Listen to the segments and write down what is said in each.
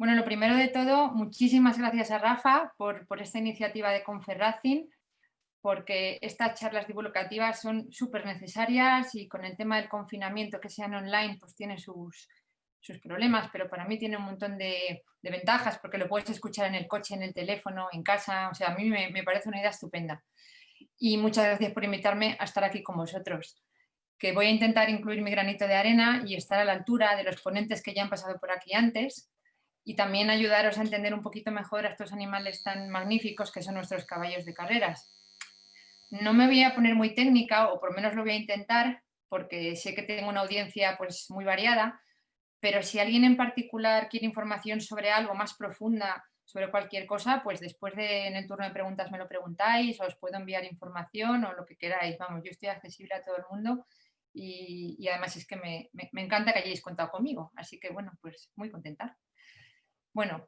Bueno, lo primero de todo, muchísimas gracias a Rafa por esta iniciativa de Conferracing, porque estas charlas divulgativas son súper necesarias y con el tema del confinamiento, que sean online, pues tiene sus problemas, pero para mí tiene un montón de ventajas, porque lo puedes escuchar en el coche, en el teléfono, en casa, o sea, a mí me parece una idea estupenda. Y muchas gracias por invitarme a estar aquí con vosotros, que voy a intentar incluir mi granito de arena y estar a la altura de los ponentes que ya han pasado por aquí antes, y también ayudaros a entender un poquito mejor a estos animales tan magníficos que son nuestros caballos de carreras. No me voy a poner muy técnica, o por lo menos lo voy a intentar, porque sé que tengo una audiencia pues muy variada, pero si alguien en particular quiere información sobre algo más profunda, sobre cualquier cosa, pues después en el turno de preguntas me lo preguntáis, os puedo enviar información o lo que queráis. Vamos, yo estoy accesible a todo el mundo y además es que me encanta que hayáis contado conmigo. Así que bueno, pues muy contenta. Bueno,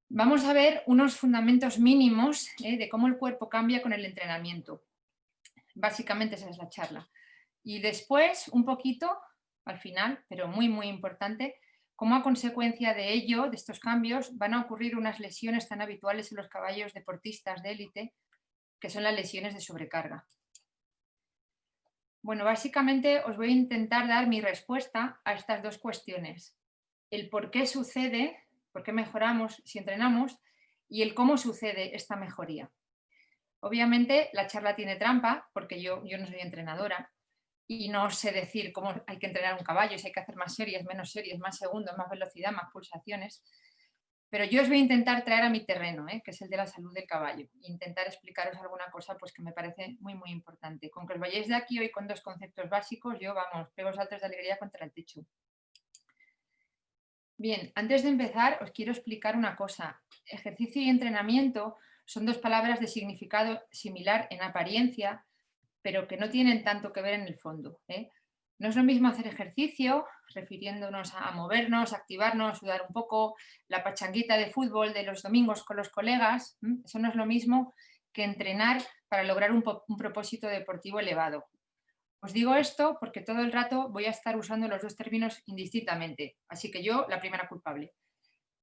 vamos a ver unos fundamentos mínimos de cómo el cuerpo cambia con el entrenamiento. Básicamente esa es la charla. Y después, un poquito, al final, pero muy importante, cómo a consecuencia de ello, de estos cambios, van a ocurrir unas lesiones tan habituales en los caballos deportistas de élite, que son las lesiones de sobrecarga. Bueno, básicamente os voy a intentar dar mi respuesta a estas dos cuestiones. El por qué sucede, por qué mejoramos si entrenamos, y el cómo sucede esta mejoría. Obviamente la charla tiene trampa, porque yo no soy entrenadora y no sé decir cómo hay que entrenar un caballo, si hay que hacer más series, menos series, más segundos, más velocidad, más pulsaciones. Pero yo os voy a intentar traer a mi terreno, que es el de la salud del caballo, e intentar explicaros alguna cosa pues, que me parece muy importante. Con que os vayáis de aquí hoy con dos conceptos básicos, yo, vamos, pego saltos de alegría contra el techo. Bien, antes de empezar, os quiero explicar una cosa. Ejercicio y entrenamiento son dos palabras de significado similar en apariencia, pero que no tienen tanto que ver en el fondo. No es lo mismo hacer ejercicio, refiriéndonos a movernos, activarnos, sudar un poco, la pachanguita de fútbol de los domingos con los colegas. Eso no es lo mismo que entrenar para lograr un propósito deportivo elevado. Os digo esto porque todo el rato voy a estar usando los dos términos indistintamente, así que yo la primera culpable.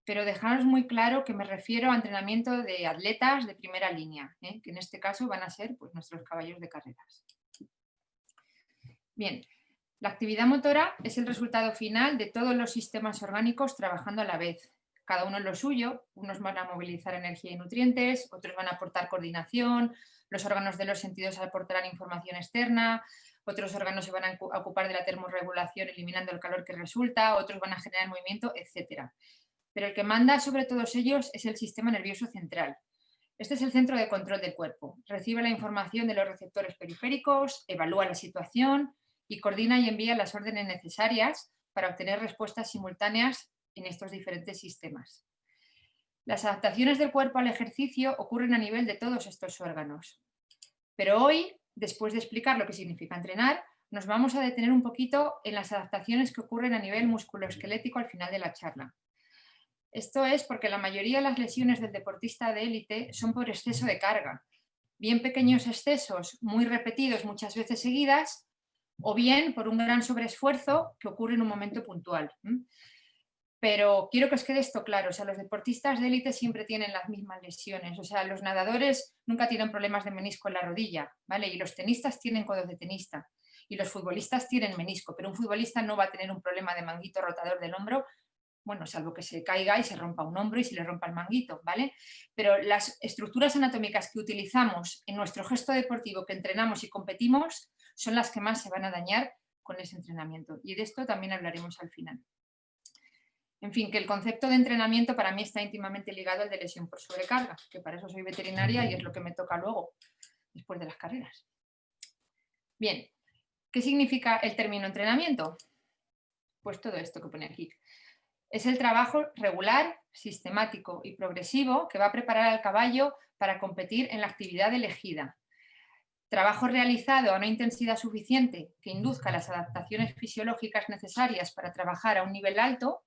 Pero dejaros muy claro que me refiero a entrenamiento de atletas de primera línea, que en este caso van a ser pues, nuestros caballos de carreras. Bien, la actividad motora es el resultado final de todos los sistemas orgánicos trabajando a la vez. Cada uno en lo suyo, unos van a movilizar energía y nutrientes, otros van a aportar coordinación, los órganos de los sentidos aportarán información externa, otros órganos se van a ocupar de la termorregulación eliminando el calor que resulta, otros van a generar movimiento, etc. Pero el que manda sobre todos ellos es el sistema nervioso central. Este es el centro de control del cuerpo. Recibe la información de los receptores periféricos, evalúa la situación y coordina y envía las órdenes necesarias para obtener respuestas simultáneas en estos diferentes sistemas. Las adaptaciones del cuerpo al ejercicio ocurren a nivel de todos estos órganos. Pero hoy, después de explicar lo que significa entrenar, nos vamos a detener un poquito en las adaptaciones que ocurren a nivel musculoesquelético al final de la charla. Esto es porque la mayoría de las lesiones del deportista de élite son por exceso de carga, bien pequeños excesos muy repetidos muchas veces seguidas, o bien por un gran sobreesfuerzo que ocurre en un momento puntual. Pero quiero que os quede esto claro, o sea, los deportistas de élite siempre tienen las mismas lesiones, o sea, los nadadores nunca tienen problemas de menisco en la rodilla, ¿vale? Y los tenistas tienen codos de tenista, y los futbolistas tienen menisco, pero un futbolista no va a tener un problema de manguito rotador del hombro, bueno, salvo que se caiga y se rompa un hombro y se le rompa el manguito, ¿vale? Pero las estructuras anatómicas que utilizamos en nuestro gesto deportivo que entrenamos y competimos son las que más se van a dañar con ese entrenamiento. Y de esto también hablaremos al final. En fin, que el concepto de entrenamiento para mí está íntimamente ligado al de lesión por sobrecarga, que para eso soy veterinaria y es lo que me toca luego, después de las carreras. Bien, ¿qué significa el término entrenamiento? Pues todo esto que pone aquí. Es el trabajo regular, sistemático y progresivo que va a preparar al caballo para competir en la actividad elegida. Trabajo realizado a una intensidad suficiente que induzca las adaptaciones fisiológicas necesarias para trabajar a un nivel alto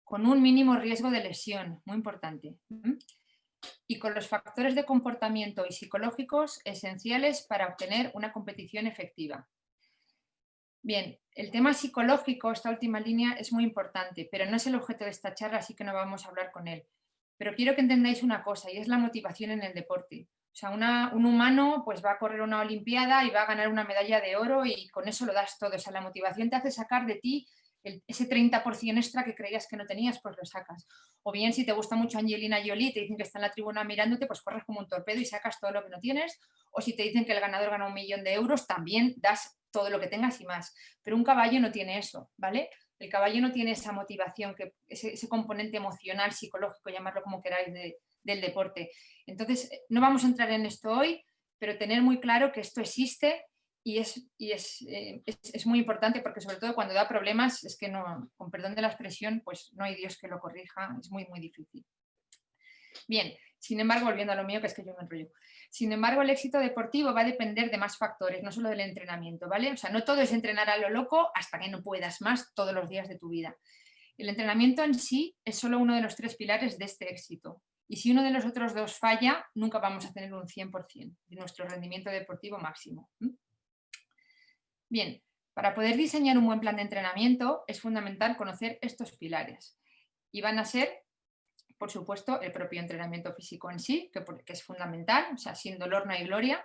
con un mínimo riesgo de lesión, muy importante, y con los factores de comportamiento y psicológicos esenciales para obtener una competición efectiva. Bien, el tema psicológico, esta última línea, es muy importante, pero no es el objeto de esta charla, así que no vamos a hablar con él. Pero quiero que entendáis una cosa, y es la motivación en el deporte. O sea, un humano pues va a correr una olimpiada y va a ganar una medalla de oro y con eso lo das todo. O sea, la motivación te hace sacar de ti ese 30% extra que creías que no tenías, pues lo sacas. O bien, si te gusta mucho Angelina Jolie, te dicen que está en la tribuna mirándote, pues corres como un torpedo y sacas todo lo que no tienes. O si te dicen que el ganador gana 1 millón de euros, también das todo lo que tengas y más. Pero un caballo no tiene eso, ¿vale? El caballo no tiene esa motivación, ese componente emocional, psicológico, llamarlo como queráis, del deporte. Entonces, no vamos a entrar en esto hoy, pero tener muy claro que esto existe y es muy importante porque sobre todo cuando da problemas es que no, con perdón de la expresión, pues no hay Dios que lo corrija, es muy, muy difícil. Bien, sin embargo, volviendo a lo mío, que es que yo me enrollo. Sin embargo, el éxito deportivo va a depender de más factores, no solo del entrenamiento, ¿vale? O sea, no todo es entrenar a lo loco hasta que no puedas más todos los días de tu vida. El entrenamiento en sí es solo uno de los 3 pilares de este éxito. Y si uno de los otros 2 falla, nunca vamos a tener un 100% de nuestro rendimiento deportivo máximo. Bien, para poder diseñar un buen plan de entrenamiento es fundamental conocer estos pilares. Y van a ser, por supuesto, el propio entrenamiento físico en sí, que es fundamental, o sea, sin dolor no hay gloria.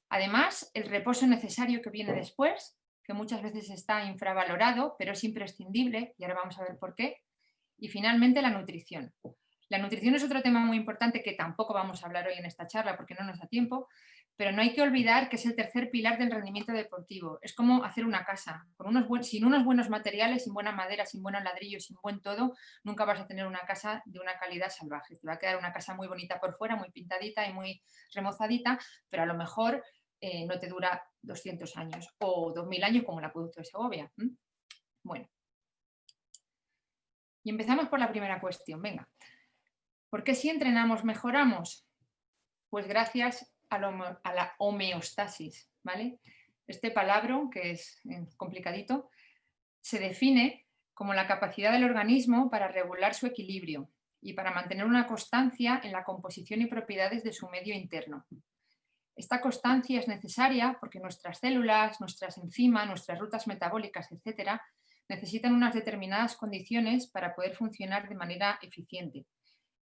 Además, el reposo necesario que viene después, que muchas veces está infravalorado, pero es imprescindible, y ahora vamos a ver por qué. Y finalmente, la nutrición. La nutrición es otro tema muy importante que tampoco vamos a hablar hoy en esta charla porque no nos da tiempo, pero no hay que olvidar que es el tercer pilar del rendimiento deportivo. Es como hacer una casa. Sin unos buenos materiales, sin buena madera, sin buenos ladrillos, sin buen todo, nunca vas a tener una casa de una calidad salvaje. Te va a quedar una casa muy bonita por fuera, muy pintadita y muy remozadita, pero a lo mejor no te dura 200 años o 2000 años como el acueducto de Segovia. Bueno, y empezamos por la primera cuestión. Venga, ¿por qué si entrenamos mejoramos? Pues gracias a la homeostasis, ¿vale? Este palabra, que es complicadito, se define como la capacidad del organismo para regular su equilibrio y para mantener una constancia en la composición y propiedades de su medio interno. Esta constancia es necesaria porque nuestras células, nuestras enzimas, nuestras rutas metabólicas, etcétera, necesitan unas determinadas condiciones para poder funcionar de manera eficiente.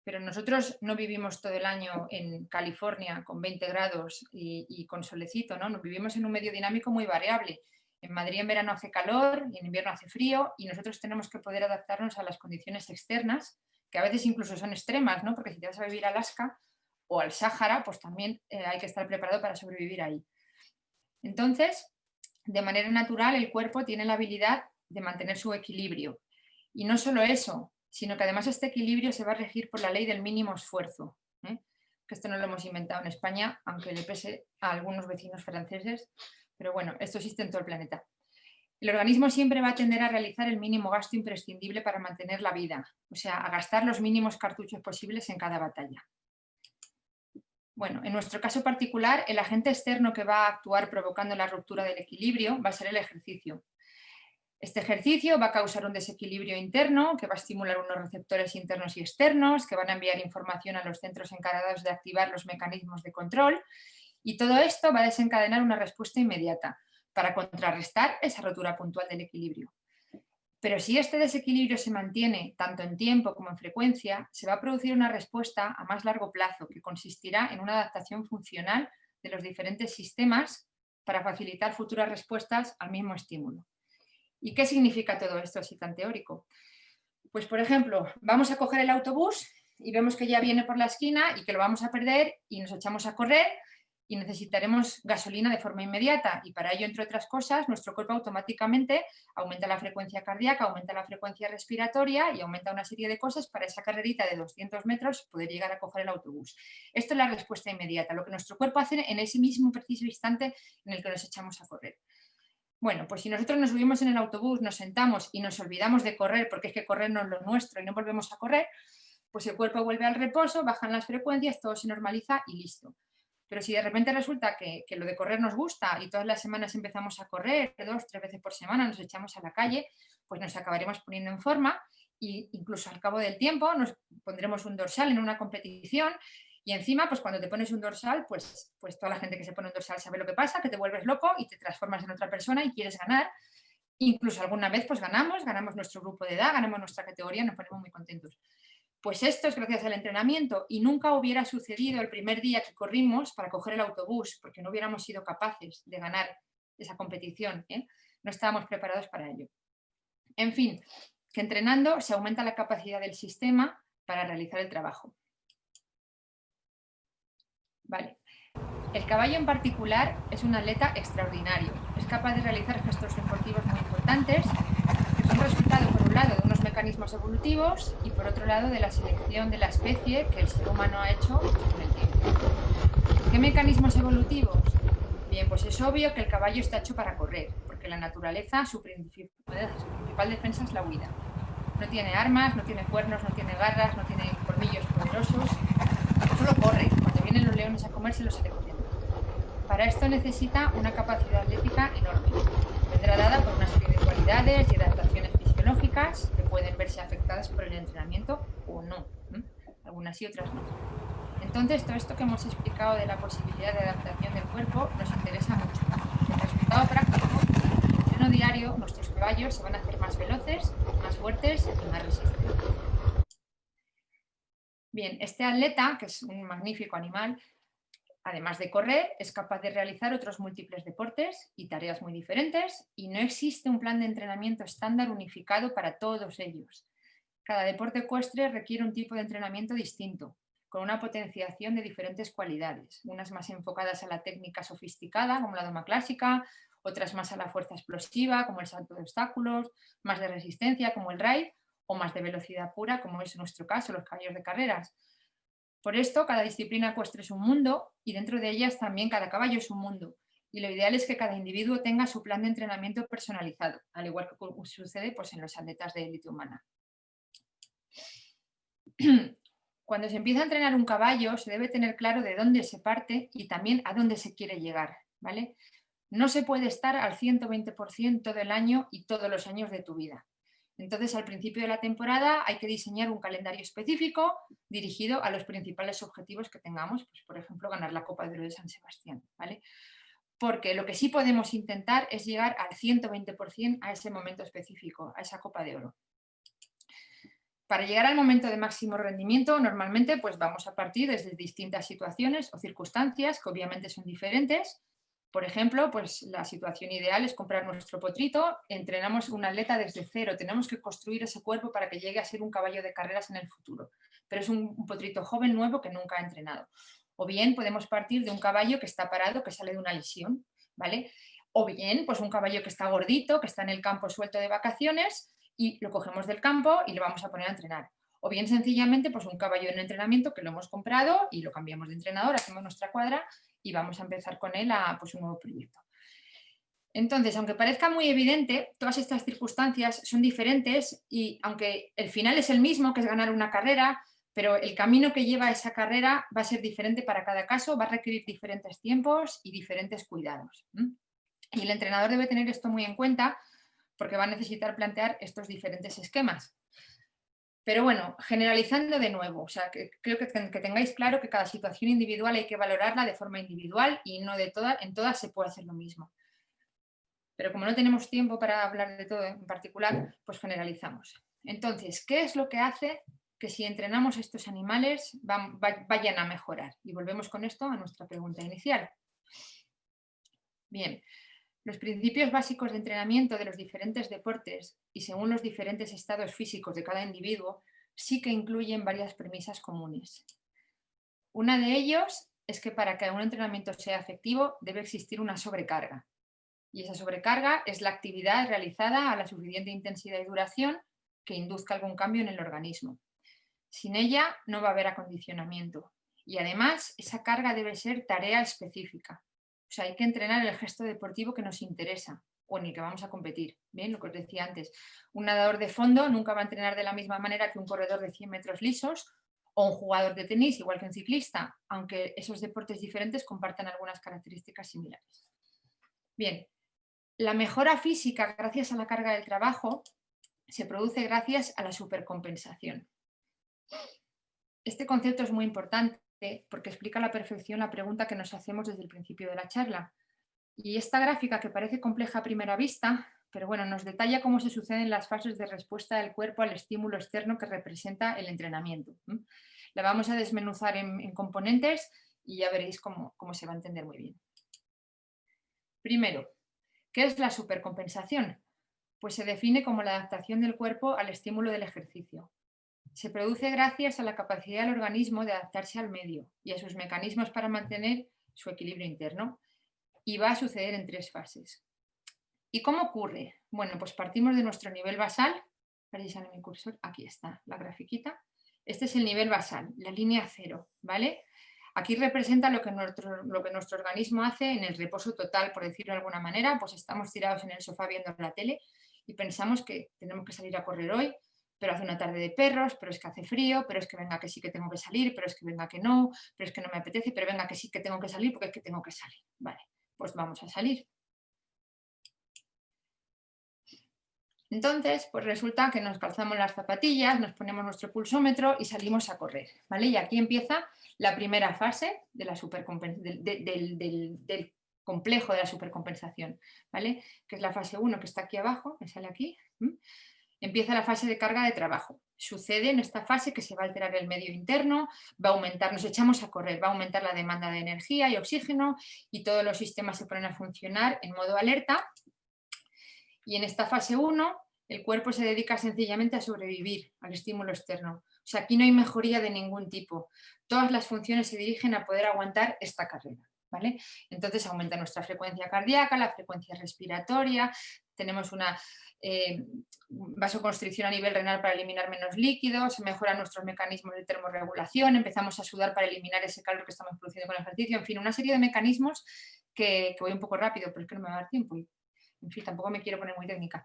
Pero nosotros no vivimos todo el año en California con 20 grados y con solecito, ¿no? Vivimos en un medio dinámico muy variable. En Madrid en verano hace calor y en invierno hace frío y nosotros tenemos que poder adaptarnos a las condiciones externas, que a veces incluso son extremas, ¿no? Porque si te vas a vivir a Alaska o al Sáhara, pues también hay que estar preparado para sobrevivir ahí. Entonces, de manera natural, el cuerpo tiene la habilidad de mantener su equilibrio. Y no solo eso, sino que además este equilibrio se va a regir por la ley del mínimo esfuerzo, que esto no lo hemos inventado en España, aunque le pese a algunos vecinos franceses, pero bueno, esto existe en todo el planeta. El organismo siempre va a tender a realizar el mínimo gasto imprescindible para mantener la vida, o sea, a gastar los mínimos cartuchos posibles en cada batalla. Bueno, en nuestro caso particular, el agente externo que va a actuar provocando la ruptura del equilibrio va a ser el ejercicio. Este ejercicio va a causar un desequilibrio interno que va a estimular unos receptores internos y externos que van a enviar información a los centros encargados de activar los mecanismos de control y todo esto va a desencadenar una respuesta inmediata para contrarrestar esa rotura puntual del equilibrio. Pero si este desequilibrio se mantiene tanto en tiempo como en frecuencia, se va a producir una respuesta a más largo plazo que consistirá en una adaptación funcional de los diferentes sistemas para facilitar futuras respuestas al mismo estímulo. ¿Y qué significa todo esto así tan teórico? Pues, por ejemplo, vamos a coger el autobús y vemos que ya viene por la esquina y que lo vamos a perder y nos echamos a correr y necesitaremos gasolina de forma inmediata y para ello, entre otras cosas, nuestro cuerpo automáticamente aumenta la frecuencia cardíaca, aumenta la frecuencia respiratoria y aumenta una serie de cosas para esa carrerita de 200 metros poder llegar a coger el autobús. Esto es la respuesta inmediata, lo que nuestro cuerpo hace en ese mismo preciso instante en el que nos echamos a correr. Bueno, pues si nosotros nos subimos en el autobús, nos sentamos y nos olvidamos de correr, porque es que correr no es lo nuestro y no volvemos a correr, pues el cuerpo vuelve al reposo, bajan las frecuencias, todo se normaliza y listo. Pero si de repente resulta que lo de correr nos gusta y todas las semanas empezamos a correr 2, 3 veces por semana, nos echamos a la calle, pues nos acabaremos poniendo en forma e incluso al cabo del tiempo nos pondremos un dorsal en una competición Y encima, pues cuando te pones un dorsal, pues toda la gente que se pone un dorsal sabe lo que pasa, que te vuelves loco y te transformas en otra persona y quieres ganar. Incluso alguna vez pues ganamos nuestro grupo de edad, ganamos nuestra categoría, nos ponemos muy contentos. Pues esto es gracias al entrenamiento y nunca hubiera sucedido el primer día que corrimos para coger el autobús, porque no hubiéramos sido capaces de ganar esa competición, ¿eh? No estábamos preparados para ello. En fin, que entrenando se aumenta la capacidad del sistema para realizar el trabajo. Vale. El caballo en particular es un atleta extraordinario. Es capaz de realizar gestos deportivos muy importantes, que son resultado, por un lado, de unos mecanismos evolutivos y, por otro lado, de la selección de la especie que el ser humano ha hecho con el tiempo. ¿Qué mecanismos evolutivos? Bien, pues es obvio que el caballo está hecho para correr, porque la naturaleza, su principal defensa es la huida. No tiene armas, no tiene cuernos, no tiene garras, no tiene colmillos poderosos, solo corre. Cuando vienen los leones a comerse, los sale corriendo. Para esto necesita una capacidad atlética enorme. Vendrá dada por una serie de cualidades y adaptaciones fisiológicas que pueden verse afectadas por el entrenamiento o no. Algunas sí, otras no. Entonces, todo esto que hemos explicado de la posibilidad de adaptación del cuerpo nos interesa mucho. El resultado práctico, en el entreno diario, nuestros caballos se van a hacer más veloces, más fuertes y más resistentes. Bien, este atleta, que es un magnífico animal, además de correr, es capaz de realizar otros múltiples deportes y tareas muy diferentes y no existe un plan de entrenamiento estándar unificado para todos ellos. Cada deporte ecuestre requiere un tipo de entrenamiento distinto, con una potenciación de diferentes cualidades, unas más enfocadas a la técnica sofisticada, como la doma clásica, otras más a la fuerza explosiva, como el salto de obstáculos, más de resistencia, como el raid, o más de velocidad pura, como es en nuestro caso, los caballos de carreras. Por esto, cada disciplina ecuestre es un mundo y dentro de ellas también cada caballo es un mundo. Y lo ideal es que cada individuo tenga su plan de entrenamiento personalizado, al igual que sucede pues, en los atletas de élite humana. Cuando se empieza a entrenar un caballo, se debe tener claro de dónde se parte y también a dónde se quiere llegar, ¿vale? No se puede estar al 120% todo el año y todos los años de tu vida. Entonces, al principio de la temporada hay que diseñar un calendario específico dirigido a los principales objetivos que tengamos, pues, por ejemplo, ganar la Copa de Oro de San Sebastián, ¿vale? Porque lo que sí podemos intentar es llegar al 120% a ese momento específico, a esa Copa de Oro. Para llegar al momento de máximo rendimiento, normalmente pues vamos a partir desde distintas situaciones o circunstancias que obviamente son diferentes. Por ejemplo, pues la situación ideal es comprar nuestro potrito, entrenamos un atleta desde cero, tenemos que construir ese cuerpo para que llegue a ser un caballo de carreras en el futuro, pero es un potrito joven nuevo que nunca ha entrenado. O bien podemos partir de un caballo que está parado, que sale de una lesión, ¿vale? O bien, pues un caballo que está gordito, que está en el campo suelto de vacaciones y lo cogemos del campo y lo vamos a poner a entrenar. O bien sencillamente pues un caballo en entrenamiento que lo hemos comprado y lo cambiamos de entrenador, hacemos nuestra cuadra y vamos a empezar con él a pues, un nuevo proyecto. Entonces, aunque parezca muy evidente, todas estas circunstancias son diferentes y aunque el final es el mismo, que es ganar una carrera, pero el camino que lleva a esa carrera va a ser diferente para cada caso, va a requerir diferentes tiempos y diferentes cuidados. Y el entrenador debe tener esto muy en cuenta porque va a necesitar plantear estos diferentes esquemas. Pero bueno, generalizando de nuevo, o sea, que creo que tengáis claro que cada situación individual hay que valorarla de forma individual y no de en todas se puede hacer lo mismo. Pero como no tenemos tiempo para hablar de todo en particular, pues generalizamos. Entonces, ¿qué es lo que hace que si entrenamos estos animales vayan a mejorar? Y volvemos con esto a nuestra pregunta inicial. Bien, los principios básicos de entrenamiento de los diferentes deportes y según los diferentes estados físicos de cada individuo sí que incluyen varias premisas comunes. Una de ellos es que para que un entrenamiento sea efectivo debe existir una sobrecarga. Y esa sobrecarga es la actividad realizada a la suficiente intensidad y duración que induzca algún cambio en el organismo. Sin ella no va a haber acondicionamiento. Y además esa carga debe ser tarea específica. O sea, hay que entrenar el gesto deportivo que nos interesa o en el que vamos a competir. Bien, lo que os decía antes. Un nadador de fondo nunca va a entrenar de la misma manera que un corredor de 100 metros lisos o un jugador de tenis, igual que un ciclista, aunque esos deportes diferentes compartan algunas características similares. Bien, la mejora física gracias a la carga del trabajo se produce gracias a la supercompensación. Este concepto es muy importante porque explica a la perfección la pregunta que nos hacemos desde el principio de la charla. Y esta gráfica, que parece compleja a primera vista, pero bueno, nos detalla cómo se suceden las fases de respuesta del cuerpo al estímulo externo que representa el entrenamiento. La vamos a desmenuzar en componentes y ya veréis cómo se va a entender muy bien. Primero, ¿qué es la supercompensación? Pues se define como la adaptación del cuerpo al estímulo del ejercicio. Se produce gracias a la capacidad del organismo de adaptarse al medio y a sus mecanismos para mantener su equilibrio interno. Y va a suceder en 3 fases. ¿Y cómo ocurre? Bueno, pues partimos de nuestro nivel basal. A ver si sale mi cursor. Aquí está la grafiquita. Este es el nivel basal, la línea 0, ¿vale? Aquí representa lo que nuestro organismo hace en el reposo total, por decirlo de alguna manera. Pues estamos tirados en el sofá viendo la tele y pensamos que tenemos que salir a correr hoy, pero hace una tarde de perros, pero es que hace frío, pero es que venga que sí que tengo que salir, pero es que venga que no, pero es que no me apetece, pero venga que sí que tengo que salir porque es que tengo que salir. Vale, pues vamos a salir. Entonces, pues resulta que nos calzamos las zapatillas, nos ponemos nuestro pulsómetro y salimos a correr, ¿vale? Y aquí empieza la primera fase de la del complejo de la supercompensación, ¿vale? Que es la fase 1, que está aquí abajo, me sale aquí. Empieza la fase de carga de trabajo. Sucede en esta fase que se va a alterar el medio interno, va a aumentar, nos echamos a correr, va a aumentar la demanda de energía y oxígeno y todos los sistemas se ponen a funcionar en modo alerta. Y en esta fase 1, el cuerpo se dedica sencillamente a sobrevivir al estímulo externo. O sea, aquí no hay mejoría de ningún tipo. Todas las funciones se dirigen a poder aguantar esta carrera, ¿vale? Entonces aumenta nuestra frecuencia cardíaca, la frecuencia respiratoria, tenemos una vasoconstricción a nivel renal para eliminar menos líquidos, mejoran nuestros mecanismos de termorregulación, empezamos a sudar para eliminar ese calor que estamos produciendo con el ejercicio, en fin, una serie de mecanismos que voy un poco rápido, pero es que no me va a dar tiempo. En fin, tampoco me quiero poner muy técnica.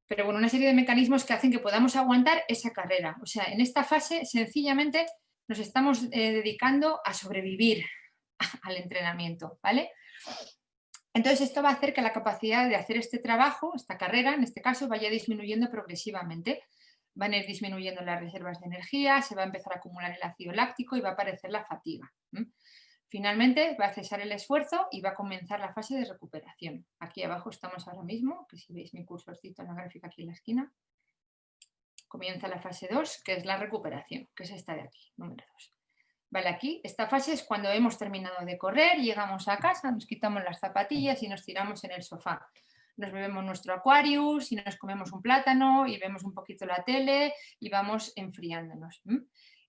Pero bueno, una serie de mecanismos que hacen que podamos aguantar esa carrera. O sea, en esta fase sencillamente nos estamos dedicando a sobrevivir al entrenamiento, ¿vale? Entonces esto va a hacer que la capacidad de hacer este trabajo, esta carrera, en este caso, vaya disminuyendo progresivamente. Van a ir disminuyendo las reservas de energía, se va a empezar a acumular el ácido láctico y va a aparecer la fatiga. Finalmente va a cesar el esfuerzo y va a comenzar la fase de recuperación. Aquí abajo estamos ahora mismo, que si veis mi cursorcito en la gráfica aquí en la esquina, comienza la fase 2, que es la recuperación, que es esta de aquí, número 2. Vale, aquí, esta fase es cuando hemos terminado de correr, llegamos a casa, nos quitamos las zapatillas y nos tiramos en el sofá. Nos bebemos nuestro Aquarius y nos comemos un plátano y vemos un poquito la tele y vamos enfriándonos.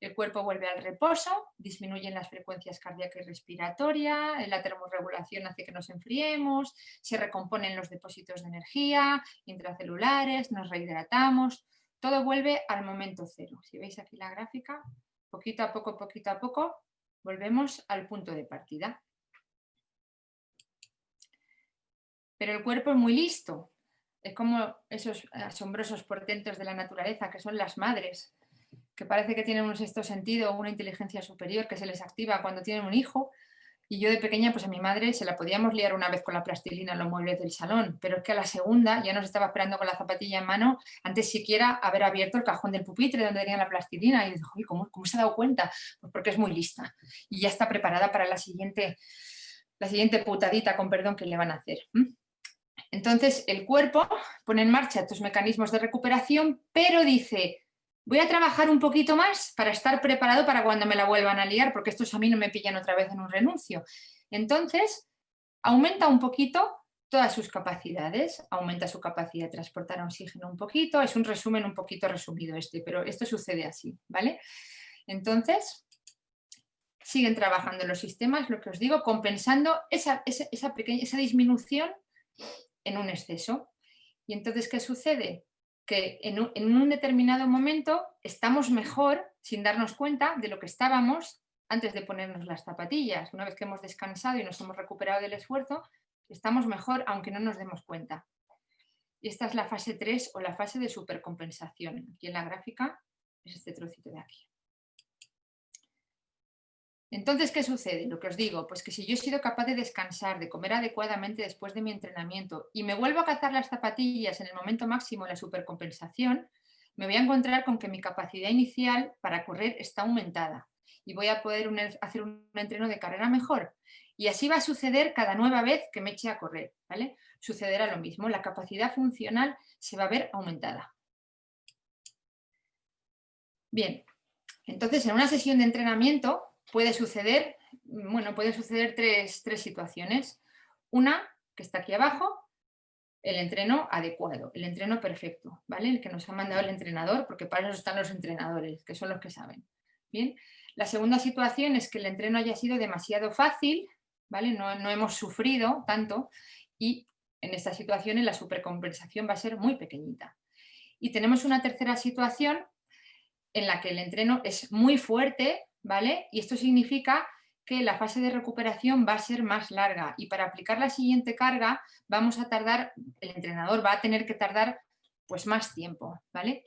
El cuerpo vuelve al reposo, disminuyen las frecuencias cardíaca y respiratoria, la termorregulación hace que nos enfriemos, se recomponen los depósitos de energía intracelulares, nos rehidratamos, todo vuelve al momento cero. Si veis aquí la gráfica, poquito a poco, volvemos al punto de partida. Pero el cuerpo es muy listo. Es como esos asombrosos portentos de la naturaleza que son las madres, que parece que tienen un sexto sentido o una inteligencia superior que se les activa cuando tienen un hijo. Y yo de pequeña, pues a mi madre se la podíamos liar una vez con la plastilina en los muebles del salón, pero es que a la segunda ya nos estaba esperando con la zapatilla en mano, antes siquiera haber abierto el cajón del pupitre donde tenía la plastilina. Y dijo, ¿cómo se ha dado cuenta? Pues porque es muy lista y ya está preparada para la siguiente putadita, con perdón, que le van a hacer. Entonces el cuerpo pone en marcha estos mecanismos de recuperación, pero dice, voy a trabajar un poquito más para estar preparado para cuando me la vuelvan a liar, porque estos a mí no me pillan otra vez en un renuncio. Entonces, aumenta un poquito todas sus capacidades, aumenta su capacidad de transportar oxígeno un poquito, es un resumen un poquito resumido pero esto sucede así, ¿vale? Entonces, siguen trabajando los sistemas, lo que os digo, compensando esa disminución en un exceso. Y entonces, ¿qué sucede? Que en un determinado momento estamos mejor sin darnos cuenta de lo que estábamos antes de ponernos las zapatillas. Una vez que hemos descansado y nos hemos recuperado del esfuerzo, estamos mejor aunque no nos demos cuenta. Y esta es la fase 3 o la fase de supercompensación. Aquí en la gráfica es este trocito de aquí. Entonces, ¿qué sucede? Lo que os digo, pues que si yo he sido capaz de descansar, de comer adecuadamente después de mi entrenamiento y me vuelvo a calzar las zapatillas en el momento máximo de la supercompensación, me voy a encontrar con que mi capacidad inicial para correr está aumentada. y voy a poder hacer un entreno de carrera mejor. Y así va a suceder cada nueva vez que me eche a correr, ¿vale? Sucederá lo mismo, la capacidad funcional se va a ver aumentada. Bien, entonces en una sesión de entrenamiento puede suceder, tres situaciones. Una, que está aquí abajo, el entreno adecuado, el entreno perfecto, ¿vale? El que nos ha mandado el entrenador, porque para eso están los entrenadores, que son los que saben. Bien, la segunda situación es que el entreno haya sido demasiado fácil, ¿vale? No hemos sufrido tanto y en estas situaciones la supercompensación va a ser muy pequeñita. Y tenemos una tercera situación en la que el entreno es muy fuerte, ¿vale? Y esto significa que la fase de recuperación va a ser más larga y para aplicar la siguiente carga vamos a tardar, el entrenador va a tener que tardar pues más tiempo, ¿vale?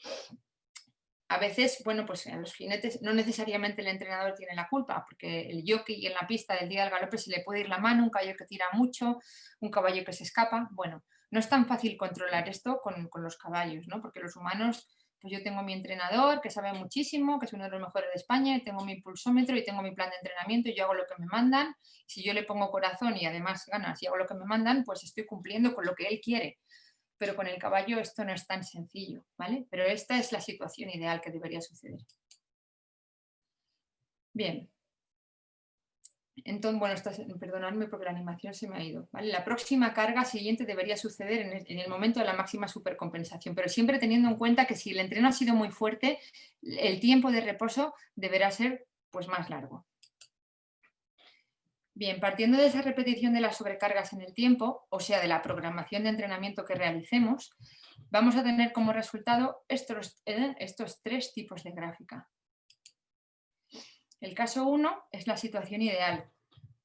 A veces, bueno, pues en los jinetes no necesariamente el entrenador tiene la culpa, porque el jockey en la pista del día del galope se le puede ir la mano, un caballo que tira mucho, un caballo que se escapa. Bueno, no es tan fácil controlar esto con los caballos, ¿no? Porque los humanos, pues yo tengo mi entrenador que sabe muchísimo, que es uno de los mejores de España, y tengo mi pulsómetro y tengo mi plan de entrenamiento y yo hago lo que me mandan. Si yo le pongo corazón y además ganas y hago lo que me mandan, pues estoy cumpliendo con lo que él quiere. Pero con el caballo esto no es tan sencillo, ¿vale? Pero esta es la situación ideal que debería suceder. Bien. Entonces, bueno, perdonadme porque la animación se me ha ido, ¿vale? La próxima carga siguiente debería suceder en el momento de la máxima supercompensación, pero siempre teniendo en cuenta que si el entreno ha sido muy fuerte, el tiempo de reposo deberá ser pues más largo. Bien, partiendo de esa repetición de las sobrecargas en el tiempo, o sea, de la programación de entrenamiento que realicemos, vamos a tener como resultado estos tres tipos de gráfica. El caso 1 es la situación ideal,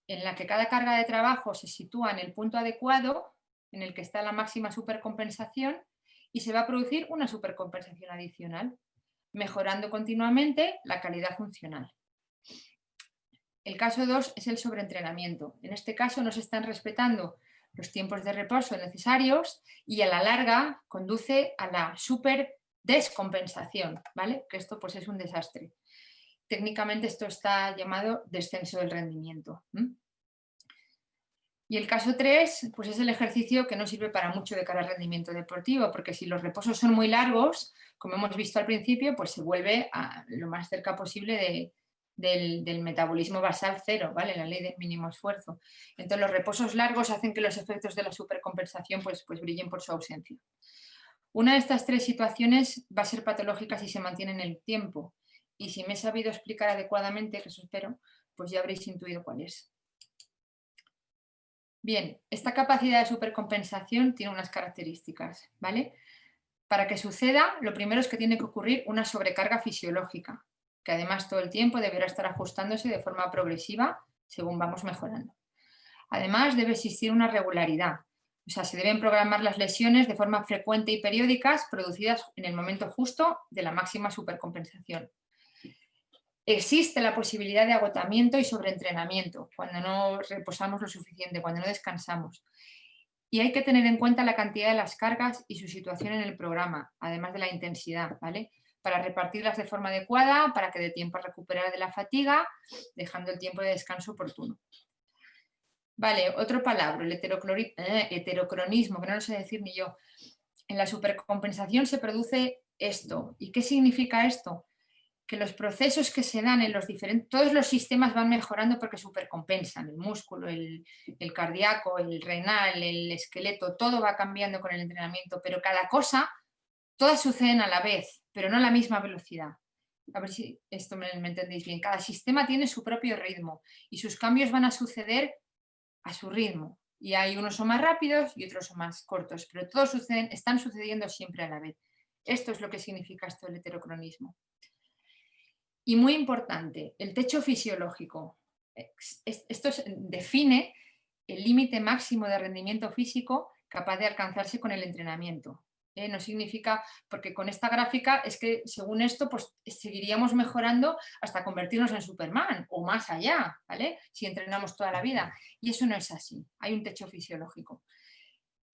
en la que cada carga de trabajo se sitúa en el punto adecuado, en el que está la máxima supercompensación, y se va a producir una supercompensación adicional, mejorando continuamente la calidad funcional. El caso 2 es el sobreentrenamiento. En este caso no se están respetando los tiempos de reposo necesarios y a la larga conduce a la superdescompensación, ¿vale? Que esto pues es un desastre. Técnicamente esto está llamado descenso del rendimiento. Y el caso 3 pues es el ejercicio que no sirve para mucho de cara al rendimiento deportivo, porque si los reposos son muy largos, como hemos visto al principio, pues se vuelve a lo más cerca posible del metabolismo basal cero, ¿vale? La ley del mínimo esfuerzo. Entonces los reposos largos hacen que los efectos de la supercompensación pues brillen por su ausencia. Una de estas tres situaciones va a ser patológica si se mantiene en el tiempo. Y si me he sabido explicar adecuadamente, que eso espero, pues ya habréis intuido cuál es. Bien, esta capacidad de supercompensación tiene unas características, ¿vale? Para que suceda, lo primero es que tiene que ocurrir una sobrecarga fisiológica, que además todo el tiempo deberá estar ajustándose de forma progresiva según vamos mejorando. Además, debe existir una regularidad, o sea, se deben programar las lesiones de forma frecuente y periódicas producidas en el momento justo de la máxima supercompensación. Existe la posibilidad de agotamiento y sobreentrenamiento cuando no reposamos lo suficiente, cuando no descansamos. Y hay que tener en cuenta la cantidad de las cargas y su situación en el programa, además de la intensidad, ¿vale? Para repartirlas de forma adecuada, para que dé tiempo a recuperar de la fatiga, dejando el tiempo de descanso oportuno. Vale, otro palabra, el heterocronismo, que no lo sé decir ni yo. En la supercompensación se produce esto. ¿Y qué significa esto? Que los procesos que se dan en los diferentes, todos los sistemas van mejorando porque supercompensan, el músculo, el cardíaco, el renal, el esqueleto, todo va cambiando con el entrenamiento, pero cada cosa, todas suceden a la vez, pero no a la misma velocidad. A ver si esto me entendéis bien. Cada sistema tiene su propio ritmo y sus cambios van a suceder a su ritmo. Y hay unos son más rápidos y otros son más cortos, pero todos están sucediendo siempre a la vez. Esto es lo que significa esto del heterocronismo. Y muy importante, el techo fisiológico. Esto define el límite máximo de rendimiento físico capaz de alcanzarse con el entrenamiento. No significa, porque con esta gráfica es que según esto pues seguiríamos mejorando hasta convertirnos en Superman o más allá, ¿vale? Si entrenamos toda la vida. Y eso no es así. Hay un techo fisiológico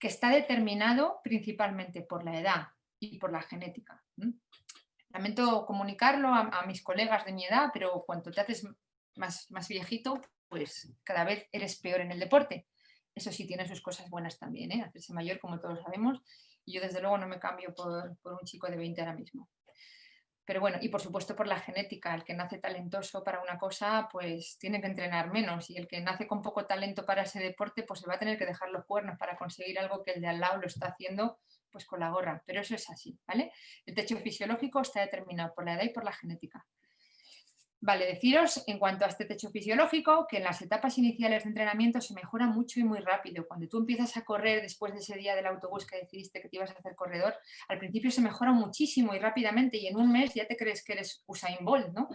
que está determinado principalmente por la edad y por la genética. Lamento comunicarlo a mis colegas de mi edad, pero cuanto te haces más viejito, pues cada vez eres peor en el deporte. Eso sí, tiene sus cosas buenas también, ¿eh? Hacerse mayor, como todos sabemos, y yo desde luego no me cambio por un chico de 20 ahora mismo. Pero bueno, y por supuesto por la genética, el que nace talentoso para una cosa, pues tiene que entrenar menos, y el que nace con poco talento para ese deporte, pues se va a tener que dejar los cuernos para conseguir algo que el de al lado lo está haciendo pues con la gorra, pero eso es así, ¿vale? El techo fisiológico está determinado por la edad y por la genética. Vale, deciros en cuanto a este techo fisiológico que en las etapas iniciales de entrenamiento se mejora mucho y muy rápido. Cuando tú empiezas a correr después de ese día del autobús que decidiste que te ibas a hacer corredor, al principio se mejora muchísimo y rápidamente y en un mes ya te crees que eres Usain Bolt, ¿no?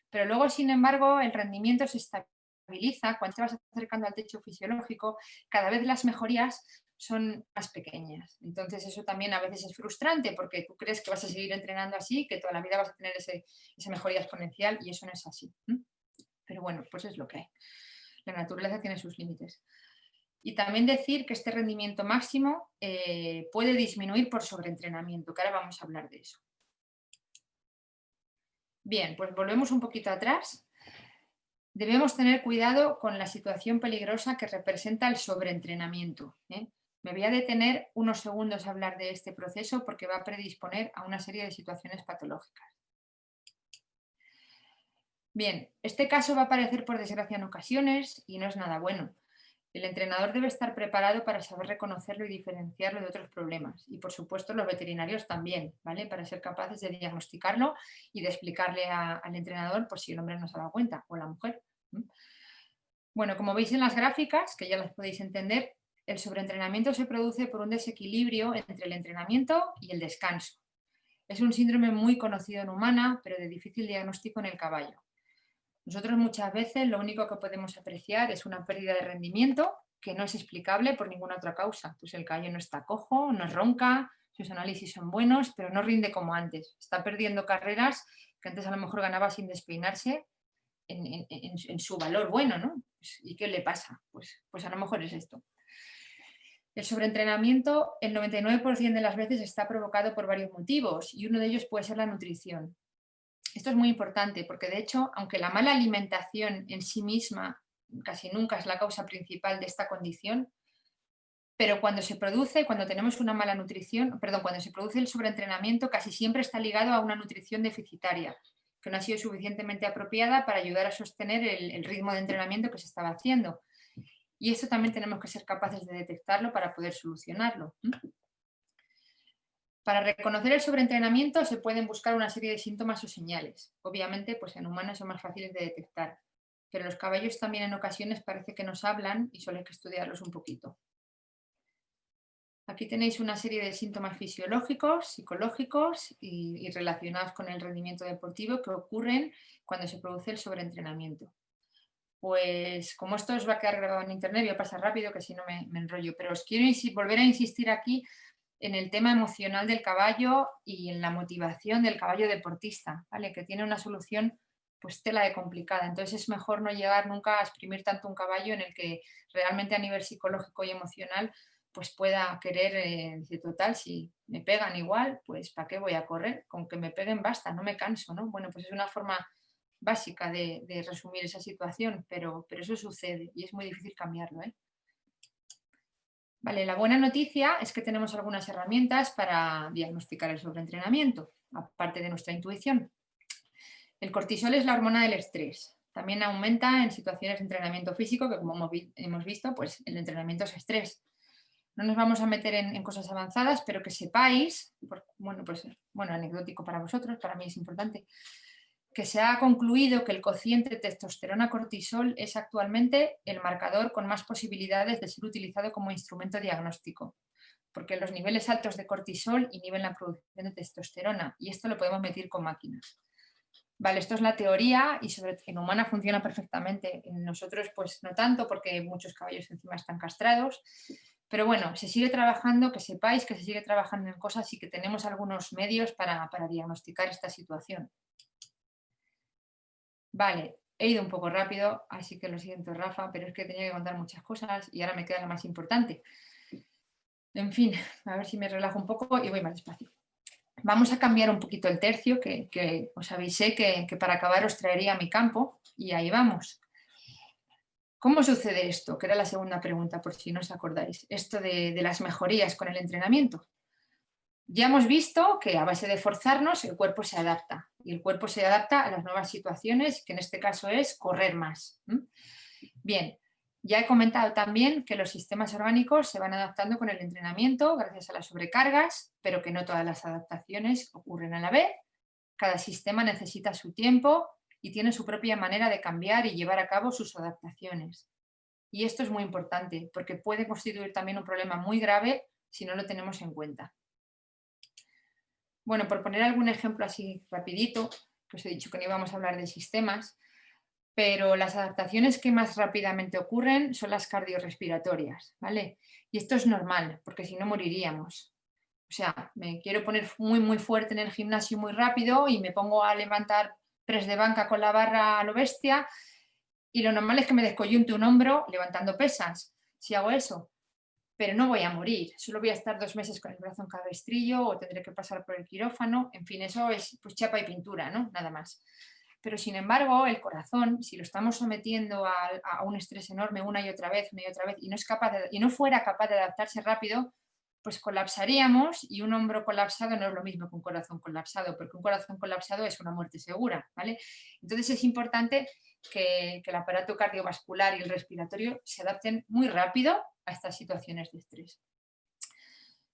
Pero luego, sin embargo, el rendimiento se estabiliza cuando te vas acercando al techo fisiológico, cada vez las mejorías son más pequeñas. Entonces eso también a veces es frustrante porque tú crees que vas a seguir entrenando así, que toda la vida vas a tener esa mejoría exponencial y eso no es así. Pero bueno, pues es lo que hay. La naturaleza tiene sus límites. Y también decir que este rendimiento máximo puede disminuir por sobreentrenamiento, que ahora vamos a hablar de eso. Bien, pues volvemos un poquito atrás. Debemos tener cuidado con la situación peligrosa que representa el sobreentrenamiento, ¿eh? Me voy a detener unos segundos a hablar de este proceso porque va a predisponer a una serie de situaciones patológicas. Bien, este caso va a aparecer por desgracia en ocasiones y no es nada bueno. El entrenador debe estar preparado para saber reconocerlo y diferenciarlo de otros problemas. Y por supuesto los veterinarios también, ¿vale? Para ser capaces de diagnosticarlo y de explicarle al entrenador por si el hombre no se ha dado cuenta o la mujer. Bueno, como veis en las gráficas, que ya las podéis entender, el sobreentrenamiento se produce por un desequilibrio entre el entrenamiento y el descanso. Es un síndrome muy conocido en humana, pero de difícil diagnóstico en el caballo. Nosotros muchas veces lo único que podemos apreciar es una pérdida de rendimiento que no es explicable por ninguna otra causa. Pues el caballo no está cojo, no ronca, sus análisis son buenos, pero no rinde como antes. Está perdiendo carreras que antes a lo mejor ganaba sin despeinarse en su valor bueno, ¿no? Pues, ¿y qué le pasa? Pues a lo mejor es esto. El sobreentrenamiento, el 99% de las veces está provocado por varios motivos y uno de ellos puede ser la nutrición. Esto es muy importante porque, de hecho, aunque la mala alimentación en sí misma casi nunca es la causa principal de esta condición, pero cuando tenemos una mala nutrición, perdón, cuando se produce el sobreentrenamiento, casi siempre está ligado a una nutrición deficitaria, que no ha sido suficientemente apropiada para ayudar a sostener el ritmo de entrenamiento que se estaba haciendo. Y esto también tenemos que ser capaces de detectarlo para poder solucionarlo. Para reconocer el sobreentrenamiento se pueden buscar una serie de síntomas o señales. Obviamente, pues en humanos son más fáciles de detectar, pero los caballos también en ocasiones parece que nos hablan y solo hay que estudiarlos un poquito. Aquí tenéis una serie de síntomas fisiológicos, psicológicos y relacionados con el rendimiento deportivo que ocurren cuando se produce el sobreentrenamiento. Pues como esto os va a quedar grabado en internet, voy a pasar rápido que si no me enrollo, pero os quiero volver a insistir aquí en el tema emocional del caballo y en la motivación del caballo deportista, ¿vale? Que tiene una solución pues tela de complicada. Entonces es mejor no llegar nunca a exprimir tanto un caballo en el que realmente a nivel psicológico y emocional pues pueda querer, decir, total, si me pegan igual, pues ¿para qué voy a correr? Con que me peguen basta, no me canso, ¿no? Bueno, pues es una forma básica de resumir esa situación, pero eso sucede y es muy difícil cambiarlo, ¿eh? Vale, la buena noticia es que tenemos algunas herramientas para diagnosticar el sobreentrenamiento, aparte de nuestra intuición. El cortisol es la hormona del estrés. También aumenta en situaciones de entrenamiento físico, que como hemos visto, pues el entrenamiento es estrés. No nos vamos a meter en cosas avanzadas, pero que sepáis, bueno, anecdótico para vosotros, para mí es importante, que se ha concluido que el cociente testosterona-cortisol es actualmente el marcador con más posibilidades de ser utilizado como instrumento diagnóstico, porque los niveles altos de cortisol inhiben la producción de testosterona y esto lo podemos medir con máquinas. Vale, esto es la teoría y en humana funciona perfectamente. En nosotros pues no tanto porque muchos caballos encima están castrados, pero bueno, se sigue trabajando, que sepáis que se sigue trabajando en cosas y que tenemos algunos medios para diagnosticar esta situación. Vale, he ido un poco rápido, así que lo siento, Rafa, pero es que tenía que contar muchas cosas y ahora me queda la más importante. En fin, a ver si me relajo un poco y voy más despacio. vamos a cambiar un poquito el tercio, que os avisé que para acabar os traería mi campo, y ahí vamos. ¿Cómo sucede esto? Que era la segunda pregunta, por si no os acordáis. Esto de las mejorías con el entrenamiento. Ya hemos visto que a base de forzarnos el cuerpo se adapta, y el cuerpo se adapta a las nuevas situaciones, que en este caso es correr más. Bien, ya he comentado también que los sistemas orgánicos se van adaptando con el entrenamiento gracias a las sobrecargas, pero que no todas las adaptaciones ocurren a la vez. Cada sistema necesita su tiempo y tiene su propia manera de cambiar y llevar a cabo sus adaptaciones. Y esto es muy importante porque puede constituir también un problema muy grave si no lo tenemos en cuenta. Bueno, por poner algún ejemplo así rapidito, que os he dicho que no íbamos a hablar de sistemas, pero las adaptaciones que más rápidamente ocurren son las cardiorrespiratorias, ¿vale? Y esto es normal, porque si no moriríamos. O sea, me quiero poner muy fuerte en el gimnasio muy rápido y me pongo a levantar press de banca con la barra a lo bestia y lo normal es que me descoyunte un hombro levantando pesas, si hago eso. Pero no voy a morir, solo voy a estar 2 meses con el brazo en cabestrillo o tendré que pasar por el quirófano, en fin, eso es pues chapa y pintura, ¿no? Nada más. Pero sin embargo, el corazón, si lo estamos sometiendo a un estrés enorme una y otra vez, y no fuera capaz de adaptarse rápido, pues colapsaríamos, y un hombro colapsado no es lo mismo que un corazón colapsado, porque un corazón colapsado es una muerte segura, ¿vale? Entonces es importante que el aparato cardiovascular y el respiratorio se adapten muy rápido a estas situaciones de estrés.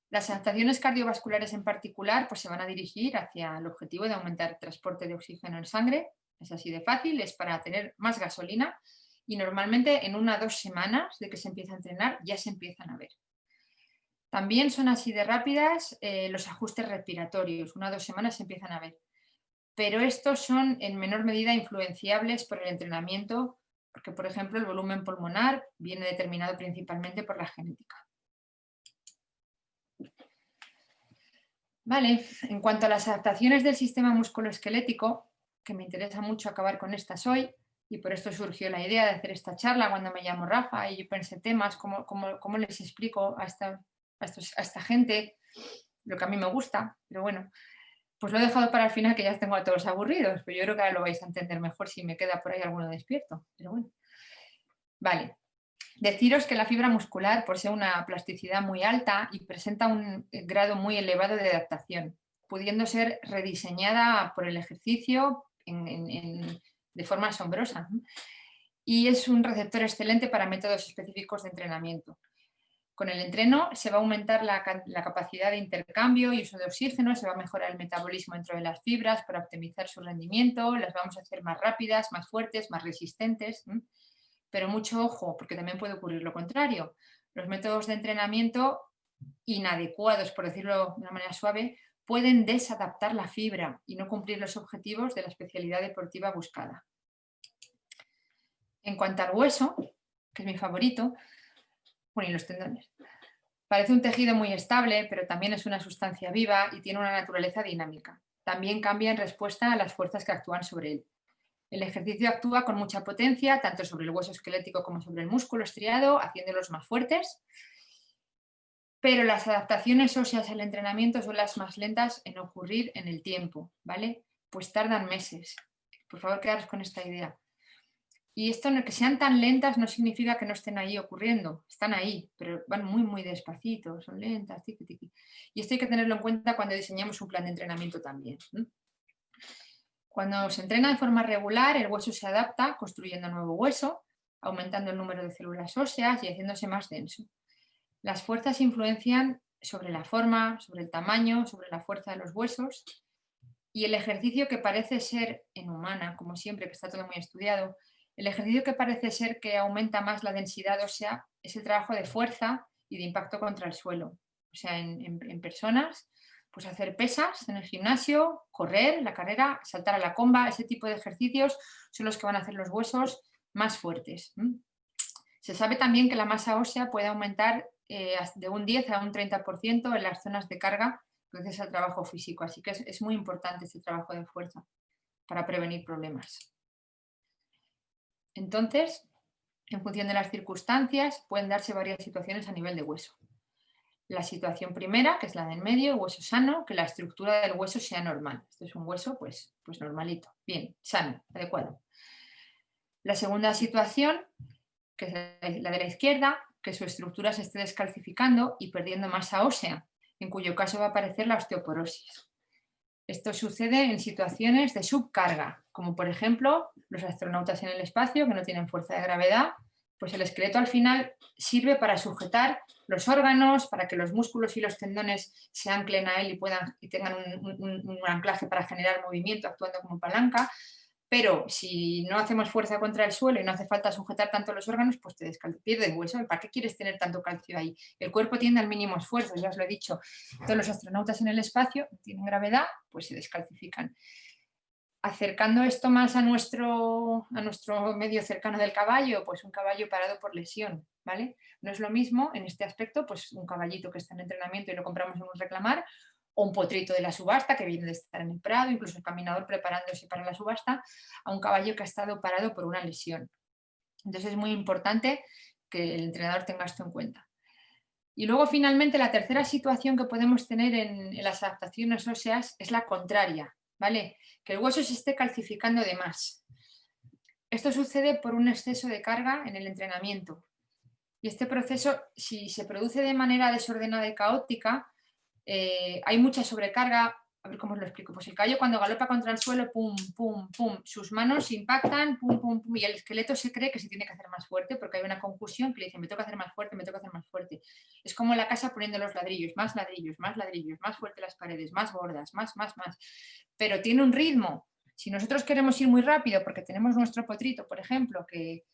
Las adaptaciones cardiovasculares en particular pues se van a dirigir hacia el objetivo de aumentar el transporte de oxígeno en sangre. Es así de fácil, es para tener más gasolina y normalmente en 1 o 2 semanas de que se empieza a entrenar ya se empiezan a ver. También son así de rápidas los ajustes respiratorios, 1 o 2 semanas se empiezan a ver. Pero estos son en menor medida influenciables por el entrenamiento, porque por ejemplo el volumen pulmonar viene determinado principalmente por la genética. Vale, en cuanto a las adaptaciones del sistema musculoesquelético, que me interesa mucho acabar con estas hoy, y por esto surgió la idea de hacer esta charla cuando me llamo Rafa y yo pensé temas, cómo les explico a esta gente lo que a mí me gusta, pero bueno, pues lo he dejado para el final que ya tengo a todos aburridos, pero yo creo que ahora lo vais a entender mejor si me queda por ahí alguno despierto, pero bueno. Vale, deciros que la fibra muscular posee una plasticidad muy alta y presenta un grado muy elevado de adaptación, pudiendo ser rediseñada por el ejercicio de forma asombrosa. Y es un receptor excelente para métodos específicos de entrenamiento. Con el entreno se va a aumentar la capacidad de intercambio y uso de oxígeno, se va a mejorar el metabolismo dentro de las fibras para optimizar su rendimiento, las vamos a hacer más rápidas, más fuertes, más resistentes. Pero mucho ojo, porque también puede ocurrir lo contrario. Los métodos de entrenamiento inadecuados, por decirlo de una manera suave, pueden desadaptar la fibra y no cumplir los objetivos de la especialidad deportiva buscada. En cuanto al hueso, que es mi favorito, bueno, y los tendones, parece un tejido muy estable, pero también es una sustancia viva y tiene una naturaleza dinámica. También cambia en respuesta a las fuerzas que actúan sobre él. El ejercicio actúa con mucha potencia, tanto sobre el hueso esquelético como sobre el músculo estriado, haciéndolos más fuertes. Pero las adaptaciones óseas al entrenamiento son las más lentas en ocurrir en el tiempo, ¿vale? Pues tardan meses. Por favor, quedaros con esta idea. Y esto, que sean tan lentas, no significa que no estén ahí ocurriendo. Están ahí, pero van muy despacito, son lentas, tiqui, tiqui. Y esto hay que tenerlo en cuenta cuando diseñamos un plan de entrenamiento también. Cuando se entrena de forma regular, el hueso se adapta construyendo nuevo hueso, aumentando el número de células óseas y haciéndose más denso. Las fuerzas influencian sobre la forma, sobre el tamaño, sobre la fuerza de los huesos, y el ejercicio que parece ser en humana, como siempre, que está todo muy estudiado, el ejercicio que parece ser que aumenta más la densidad ósea es el trabajo de fuerza y de impacto contra el suelo. O sea, en personas, pues hacer pesas en el gimnasio, correr, la carrera, saltar a la comba, ese tipo de ejercicios son los que van a hacer los huesos más fuertes. Se sabe también que la masa ósea puede aumentar de un 10 a un 30% en las zonas de carga gracias al trabajo físico, así que es muy importante este trabajo de fuerza para prevenir problemas. Entonces, en función de las circunstancias, pueden darse varias situaciones a nivel de hueso. La situación primera, que es la del medio, hueso sano, que la estructura del hueso sea normal. Esto es un hueso pues normalito, bien, sano, adecuado. La segunda situación, que es la de la izquierda, que su estructura se esté descalcificando y perdiendo masa ósea, en cuyo caso va a aparecer la osteoporosis. Esto sucede en situaciones de subcarga, como por ejemplo los astronautas en el espacio que no tienen fuerza de gravedad, pues el esqueleto al final sirve para sujetar los órganos, para que los músculos y los tendones se anclen a él y tengan un anclaje para generar movimiento actuando como palanca. Pero si no hacemos fuerza contra el suelo y no hace falta sujetar tanto los órganos, pues te pierdes hueso. ¿Para qué quieres tener tanto calcio ahí? El cuerpo tiende al mínimo esfuerzo, ya os lo he dicho. Todos los astronautas en el espacio tienen gravedad, pues se descalcifican. Acercando esto más a nuestro medio cercano del caballo, pues un caballo parado por lesión, ¿vale? No es lo mismo en este aspecto, pues un caballito que está en entrenamiento y lo compramos en un reclamar, o un potrito de la subasta que viene de estar en el prado, incluso el caminador preparándose para la subasta, a un caballo que ha estado parado por una lesión. Entonces es muy importante que el entrenador tenga esto en cuenta. Y luego finalmente la tercera situación que podemos tener en las adaptaciones óseas es la contraria, ¿vale? Que el hueso se esté calcificando de más. Esto sucede por un exceso de carga en el entrenamiento. Y este proceso, si se produce de manera desordenada y caótica, hay mucha sobrecarga. A ver cómo os lo explico. Pues el caballo cuando galopa contra el suelo, pum, pum, pum, sus manos impactan, pum, pum, pum, y el esqueleto se cree que se tiene que hacer más fuerte porque hay una concusión que le dice, me toca hacer más fuerte, me toca hacer más fuerte. Es como la casa poniendo los ladrillos, más ladrillos, más ladrillos, más fuerte las paredes, más gordas, más. Pero tiene un ritmo. Si nosotros queremos ir muy rápido porque tenemos nuestro potrito, por ejemplo, que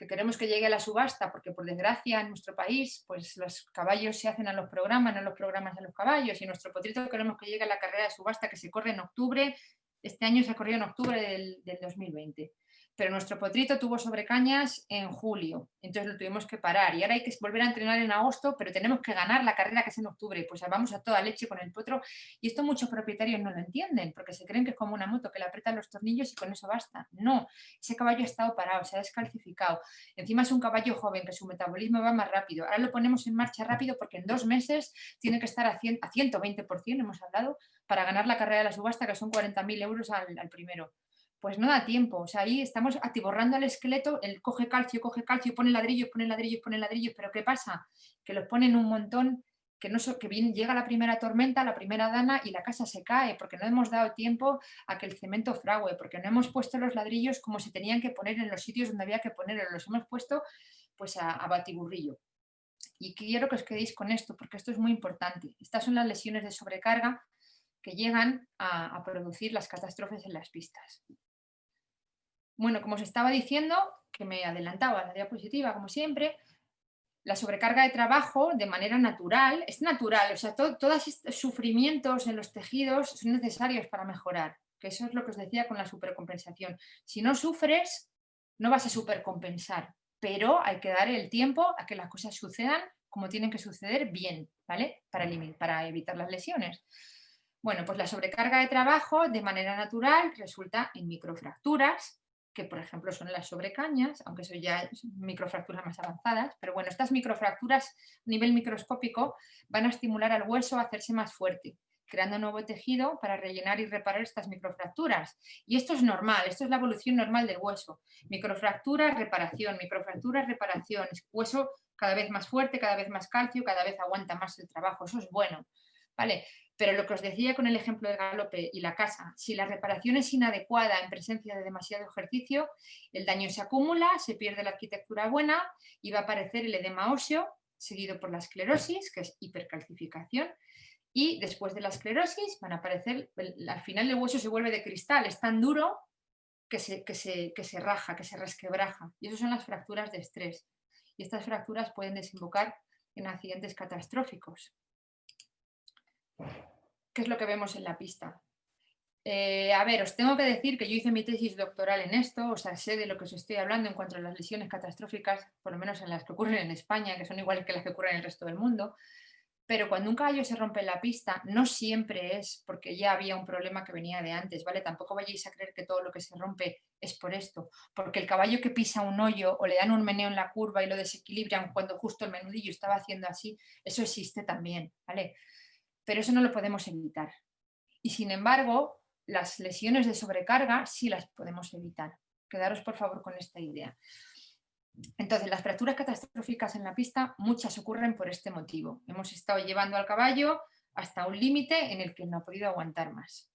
queremos que llegue a la subasta, porque por desgracia en nuestro país pues los caballos se hacen a los programas, no los programas a los caballos, y nuestro potrito queremos que llegue a la carrera de subasta que se corre en octubre. Este año se ha corrido en octubre del 2020, pero nuestro potrito tuvo sobrecañas en julio, entonces lo tuvimos que parar y ahora hay que volver a entrenar en agosto, pero tenemos que ganar la carrera que es en octubre, pues vamos a toda leche con el potro, y esto muchos propietarios no lo entienden porque se creen que es como una moto que le apretan los tornillos y con eso basta. No, ese caballo ha estado parado, se ha descalcificado, encima es un caballo joven que su metabolismo va más rápido, ahora lo ponemos en marcha rápido porque en 2 meses tiene que estar a 120%, hemos hablado, para ganar la carrera de la subasta, que son 40.000 euros al primero. Pues no da tiempo, o sea, ahí estamos atiborrando al esqueleto, él coge calcio, pone ladrillos, pero ¿qué pasa? Que los ponen un montón, llega la primera tormenta, la primera dana y la casa se cae porque no hemos dado tiempo a que el cemento frague, porque no hemos puesto los ladrillos como se tenían que poner en los sitios donde había que ponerlos, los hemos puesto pues a batiburrillo. Y quiero que os quedéis con esto porque esto es muy importante. Estas son las lesiones de sobrecarga que llegan a producir las catástrofes en las pistas. Bueno, como os estaba diciendo, que me adelantaba a la diapositiva, como siempre, la sobrecarga de trabajo de manera natural, es natural, o sea, todos estos sufrimientos en los tejidos son necesarios para mejorar, que eso es lo que os decía con la supercompensación. Si no sufres, no vas a supercompensar, pero hay que dar el tiempo a que las cosas sucedan como tienen que suceder bien, ¿vale? Para evitar las lesiones. Bueno, pues la sobrecarga de trabajo de manera natural resulta en microfracturas, que por ejemplo son las sobrecañas, aunque eso ya es microfracturas más avanzadas, pero bueno, estas microfracturas a nivel microscópico van a estimular al hueso a hacerse más fuerte, creando nuevo tejido para rellenar y reparar estas microfracturas. Y esto es normal, esto es la evolución normal del hueso. Microfracturas, reparación, hueso cada vez más fuerte, cada vez más calcio, cada vez aguanta más el trabajo, eso es bueno, ¿vale? Pero lo que os decía con el ejemplo del galope y la casa, si la reparación es inadecuada en presencia de demasiado ejercicio, el daño se acumula, se pierde la arquitectura buena y va a aparecer el edema óseo, seguido por la esclerosis, que es hipercalcificación, y después de la esclerosis van a aparecer, al final el hueso se vuelve de cristal, es tan duro que se raja, que se resquebraja, y eso son las fracturas de estrés. Y estas fracturas pueden desembocar en accidentes catastróficos. ¿Qué es lo que vemos en la pista? A ver, os tengo que decir que yo hice mi tesis doctoral en esto, o sea, sé de lo que os estoy hablando en cuanto a las lesiones catastróficas, por lo menos en las que ocurren en España, que son iguales que las que ocurren en el resto del mundo, Pero cuando un caballo se rompe en la pista, no siempre es porque ya había un problema que venía de antes, ¿vale? Tampoco vayáis a creer que todo lo que se rompe es por esto, porque el caballo que pisa un hoyo o le dan un meneo en la curva y lo desequilibran cuando justo el menudillo estaba haciendo así, eso existe también, ¿vale? Pero eso no lo podemos evitar. Y sin embargo, las lesiones de sobrecarga sí las podemos evitar. Quedaros por favor con esta idea. Entonces, las fracturas catastróficas en la pista, muchas ocurren por este motivo. Hemos estado llevando al caballo hasta un límite en el que no ha podido aguantar más.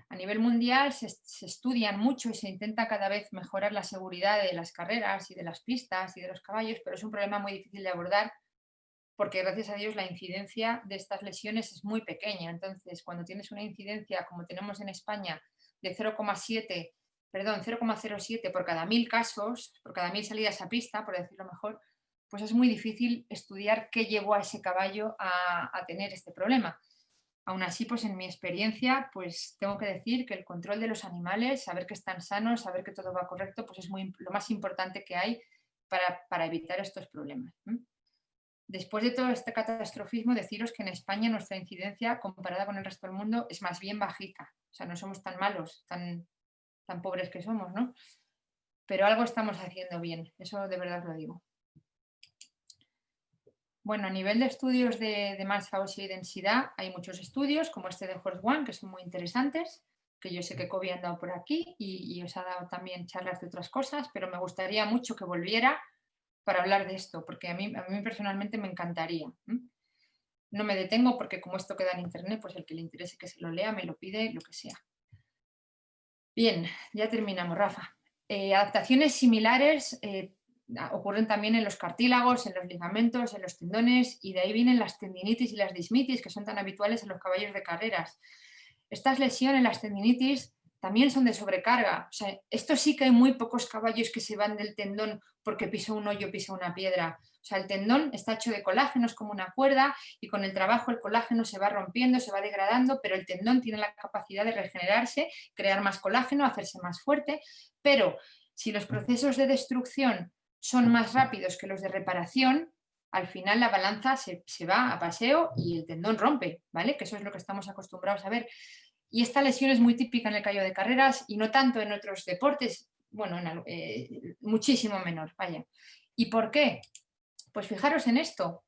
A nivel mundial se estudian mucho y se intenta cada vez mejorar la seguridad de las carreras y de las pistas y de los caballos, pero es un problema muy difícil de abordar porque gracias a Dios la incidencia de estas lesiones es muy pequeña. Entonces, cuando tienes una incidencia como tenemos en España de 0,07 por cada 1000 casos, por cada 1000 salidas a pista, por decirlo mejor, pues es muy difícil estudiar qué llevó a ese caballo a tener este problema. Aún así, pues en mi experiencia, pues tengo que decir que el control de los animales, saber que están sanos, saber que todo va correcto, pues es lo más importante que hay para evitar estos problemas. Después de todo este catastrofismo, deciros que en España nuestra incidencia, comparada con el resto del mundo, es más bien bajita. O sea, no somos tan malos, tan pobres que somos, ¿no? Pero algo estamos haciendo bien, eso de verdad lo digo. Bueno, a nivel de estudios de masa ósea y densidad, hay muchos estudios, como este de Horst One, que son muy interesantes, que yo sé que Kobe ha andado por aquí y os ha dado también charlas de otras cosas, pero me gustaría mucho que volviera para hablar de esto, porque a mí personalmente me encantaría. No me detengo porque como esto queda en internet, pues el que le interese que se lo lea, me lo pide, lo que sea. Bien, ya terminamos, Rafa. Adaptaciones similares ocurren también en los cartílagos, en los ligamentos, en los tendones, y de ahí vienen las tendinitis y las dismitis, que son tan habituales en los caballos de carreras. Estas lesiones, las tendinitis, también son de sobrecarga. O sea, esto sí que hay muy pocos caballos que se van del tendón porque pisa un hoyo, pisa una piedra. O sea, el tendón está hecho de colágeno, es como una cuerda, y con el trabajo el colágeno se va rompiendo, se va degradando, pero el tendón tiene la capacidad de regenerarse, crear más colágeno, hacerse más fuerte. Pero si los procesos de destrucción son más rápidos que los de reparación, al final la balanza se va a paseo y el tendón rompe, ¿vale? Que eso es lo que estamos acostumbrados a ver. Y esta lesión es muy típica en el caballo de carreras y no tanto en otros deportes, bueno, muchísimo menor, vaya. ¿Y por qué? Pues fijaros en esto.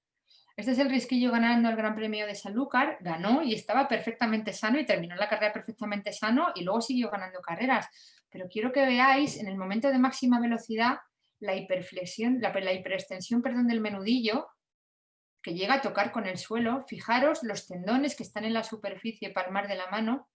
Este es el Risquillo ganando el Gran Premio de Sanlúcar, ganó y estaba perfectamente sano y terminó la carrera perfectamente sano y luego siguió ganando carreras. Pero quiero que veáis en el momento de máxima velocidad la hiperflexión, la hiperextensión, perdón, del menudillo que llega a tocar con el suelo. Fijaros los tendones que están en la superficie palmar de la mano,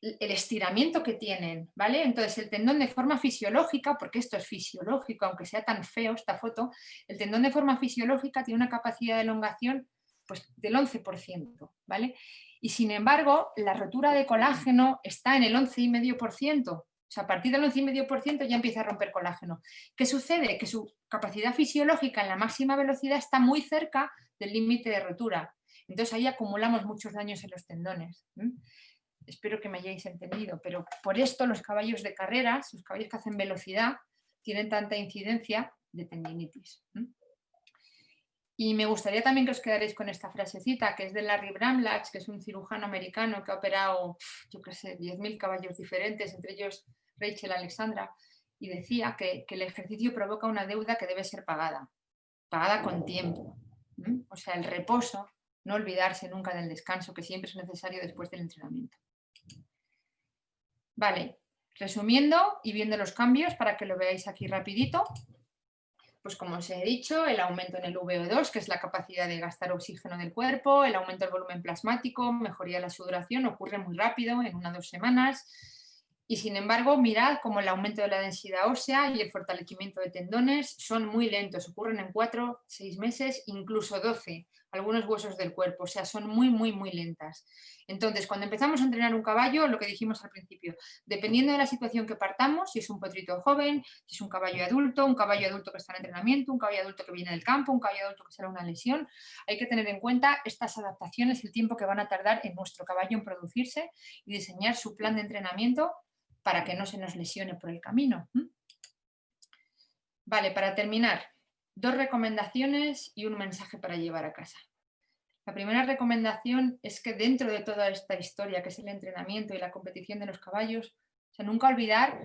el estiramiento que tienen, ¿vale? Entonces el tendón de forma fisiológica, porque esto es fisiológico, aunque sea tan feo esta foto, el tendón de forma fisiológica tiene una capacidad de elongación pues, del 11%, ¿vale? Y sin embargo, la rotura de colágeno está en el 11,5%. O sea, a partir del 11,5% ya empieza a romper colágeno. ¿Qué sucede? Que su capacidad fisiológica en la máxima velocidad está muy cerca del límite de rotura. Entonces ahí acumulamos muchos daños en los tendones. Espero que me hayáis entendido, pero por esto los caballos de carreras, los caballos que hacen velocidad, tienen tanta incidencia de tendinitis. Y me gustaría también que os quedaréis con esta frasecita, que es de Larry Bramlach, que es un cirujano americano que ha operado, yo qué sé, 10.000 caballos diferentes, entre ellos Rachel Alexandra, y decía que el ejercicio provoca una deuda que debe ser pagada con tiempo. O sea, el reposo, no olvidarse nunca del descanso, que siempre es necesario después del entrenamiento. Vale, resumiendo y viendo los cambios para que lo veáis aquí rapidito, pues como os he dicho, el aumento en el VO2, que es la capacidad de gastar oxígeno del cuerpo, el aumento del volumen plasmático, mejoría de la sudoración, ocurre muy rápido, en 1 o 2 semanas. Y sin embargo, mirad cómo el aumento de la densidad ósea y el fortalecimiento de tendones son muy lentos, ocurren en 4, 6 meses, incluso 12, algunos huesos del cuerpo, o sea, son muy, muy, muy lentas. Entonces, cuando empezamos a entrenar un caballo, lo que dijimos al principio, dependiendo de la situación que partamos, si es un potrito joven, si es un caballo adulto que está en entrenamiento, un caballo adulto que viene del campo, un caballo adulto que será una lesión, hay que tener en cuenta estas adaptaciones, el tiempo que van a tardar en nuestro caballo en producirse y diseñar su plan de entrenamiento para que no se nos lesione por el camino. Vale, para terminar, 2 recomendaciones y un mensaje para llevar a casa. La primera recomendación es que dentro de toda esta historia, que es el entrenamiento y la competición de los caballos, o sea, nunca olvidar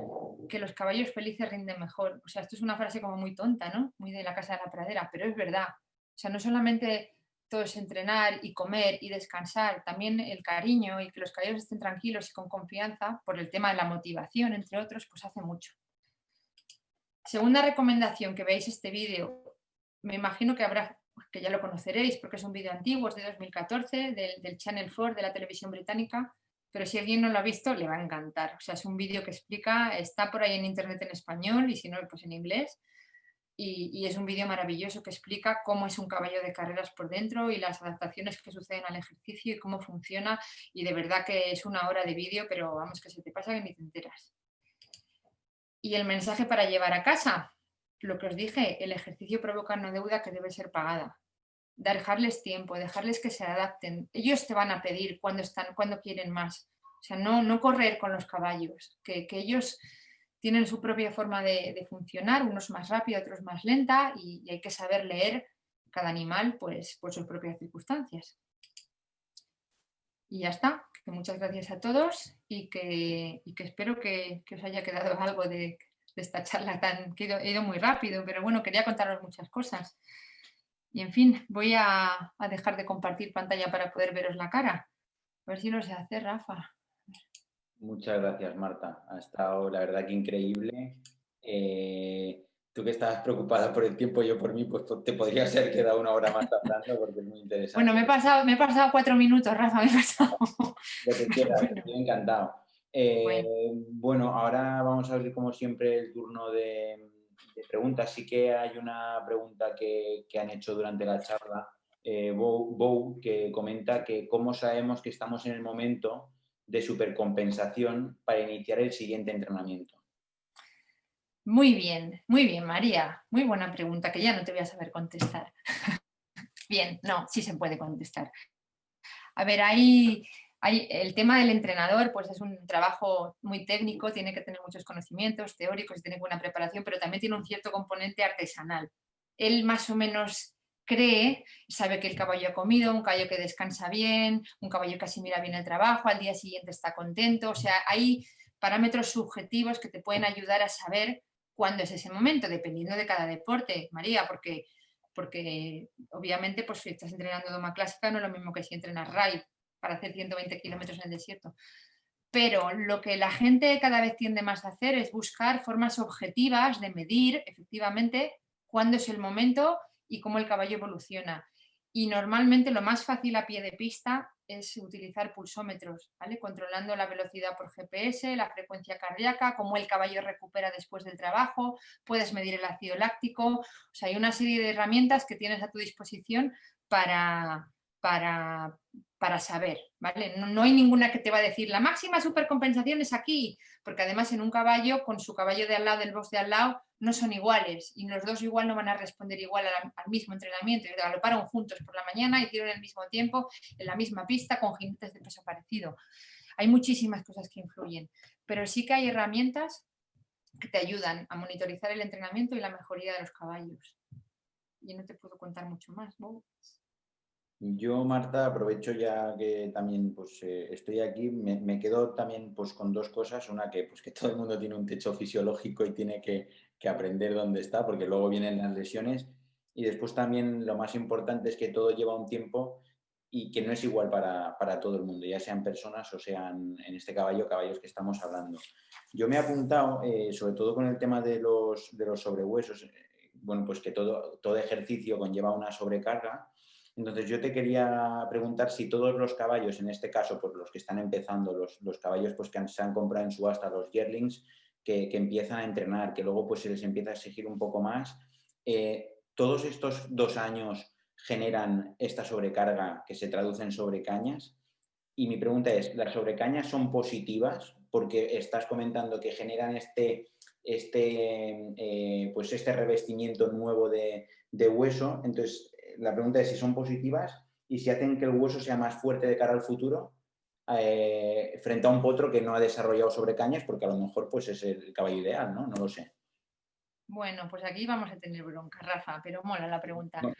que los caballos felices rinden mejor. O sea, esto es una frase como muy tonta, ¿no? Muy de la casa de la pradera, pero es verdad. O sea, no solamente todo es entrenar y comer y descansar, también el cariño y que los caballos estén tranquilos y con confianza, por el tema de la motivación, entre otros, pues hace mucho. Segunda recomendación, que veáis este vídeo. Me imagino que ya lo conoceréis porque es un vídeo antiguo, es de 2014, del Channel 4 de la televisión británica, pero si alguien no lo ha visto le va a encantar. O sea, es un vídeo que explica, está por ahí en internet en español y si no, pues en inglés. Y es un vídeo maravilloso que explica cómo es un caballo de carreras por dentro y las adaptaciones que suceden al ejercicio y cómo funciona. Y de verdad que es una hora de vídeo, pero vamos, que se te pasa que ni te enteras. Y el mensaje para llevar a casa, lo que os dije, el ejercicio provoca una deuda que debe ser pagada. Dejarles tiempo, dejarles que se adapten. Ellos te van a pedir cuando quieren más. O sea, no correr con los caballos, que ellos tienen su propia forma de funcionar, unos más rápido, otros más lenta, y hay que saber leer cada animal pues, por sus propias circunstancias. Y ya está, que muchas gracias a todos y que espero que os haya quedado algo de esta charla que he ido muy rápido, pero bueno, quería contaros muchas cosas. Y en fin, voy a dejar de compartir pantalla para poder veros la cara. A ver si lo sé hacer, Rafa. Muchas gracias, Marta. Ha estado, la verdad, que increíble. Tú que estabas preocupada por el tiempo, yo por mí, pues te podrías haber quedado una hora más hablando porque es muy Bueno, interesante. me he pasado 4 minutos, Rafa, me he pasado. Lo que Pero quieras, bueno, estoy encantado. bueno. Bueno, ahora vamos a abrir como siempre el turno de preguntas. Sí que hay una pregunta que han hecho durante la charla, Bou, que comenta que cómo sabemos que estamos en el momento de supercompensación para iniciar el siguiente entrenamiento. Muy bien, María. Muy buena pregunta, que ya no te voy a saber contestar. Bien, no, sí se puede contestar. A ver, el tema del entrenador pues es un trabajo muy técnico, tiene que tener muchos conocimientos teóricos y tiene buena preparación, pero también tiene un cierto componente artesanal. Él más o menos cree, sabe que el caballo ha comido, un caballo que descansa bien, un caballo que asimila bien el trabajo, al día siguiente está contento, o sea, hay parámetros subjetivos que te pueden ayudar a saber cuándo es ese momento, dependiendo de cada deporte, María, porque obviamente pues si estás entrenando doma clásica no es lo mismo que si entrenas RAID para hacer 120 kilómetros en el desierto. Pero lo que la gente cada vez tiende más a hacer es buscar formas objetivas de medir efectivamente cuándo es el momento y cómo el caballo evoluciona. Y normalmente lo más fácil a pie de pista es utilizar pulsómetros, ¿vale? Controlando la velocidad por GPS, la frecuencia cardíaca, cómo el caballo recupera después del trabajo, puedes medir el ácido láctico, o sea, hay una serie de herramientas que tienes a tu disposición para, para, para saber, ¿vale? No hay ninguna que te va a decir la máxima supercompensación es aquí, porque además en un caballo, con su caballo de al lado, del box de al lado, no son iguales y los dos igual no van a responder igual al mismo entrenamiento. Galoparon juntos por la mañana, hicieron el mismo tiempo, en la misma pista, con jinetes de peso parecido. Hay muchísimas cosas que influyen, pero sí que hay herramientas que te ayudan a monitorizar el entrenamiento y la mejoría de los caballos. Y no te puedo contar mucho más, ¿no? Yo, Marta, aprovecho ya que también pues, estoy aquí, me quedo también pues, con dos cosas. Una, pues, que todo el mundo tiene un techo fisiológico y tiene que aprender dónde está, porque luego vienen las lesiones. Y después también lo más importante es que todo lleva un tiempo y que no es igual para todo el mundo, ya sean personas o sean, en este caballos que estamos hablando. Yo me he apuntado, sobre todo con el tema de los sobrehuesos, bueno, pues que todo ejercicio conlleva una sobrecarga. Entonces yo te quería preguntar si todos los caballos, en este caso, pues los que están empezando, los caballos pues, que se han comprado en subasta, los yearlings, que empiezan a entrenar, que luego pues, se les empieza a exigir un poco más, todos estos 2 años generan esta sobrecarga que se traduce en sobrecañas. Y mi pregunta es, ¿las sobrecañas son positivas? Porque estás comentando que generan pues este revestimiento nuevo de hueso. Entonces, la pregunta es si son positivas y si hacen que el hueso sea más fuerte de cara al futuro frente a un potro que no ha desarrollado sobrecañas, porque a lo mejor pues, es el caballo ideal, ¿no? No lo sé. Bueno, pues aquí vamos a tener bronca, Rafa, pero mola la pregunta. No.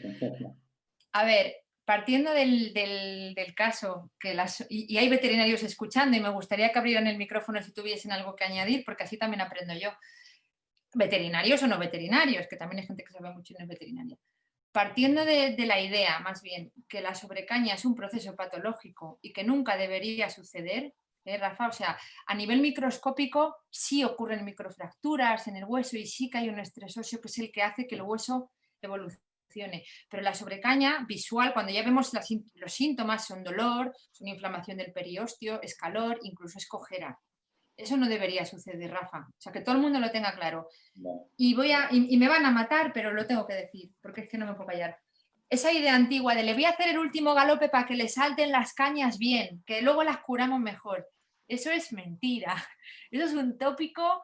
A ver, partiendo del caso que y hay veterinarios escuchando y me gustaría que abrieran el micrófono si tuviesen algo que añadir, porque así también aprendo yo. Veterinarios o no veterinarios, que también hay gente que sabe mucho y no es veterinaria. Partiendo de la idea, más bien, que la sobrecaña es un proceso patológico y que nunca debería suceder, Rafa, o sea, a nivel microscópico sí ocurren microfracturas en el hueso y sí que hay un estrés óseo que es el que hace que el hueso evolucione. Pero la sobrecaña visual, cuando ya vemos los síntomas, son dolor, son inflamación del periósteo, es calor, incluso es cojera. Eso no debería suceder, Rafa. O sea, que todo el mundo lo tenga claro. Vale. Y me van a matar, pero lo tengo que decir, porque es que no me puedo callar. Esa idea antigua de le voy a hacer el último galope para que le salten las cañas bien, que luego las curamos mejor. Eso es mentira. Eso es un tópico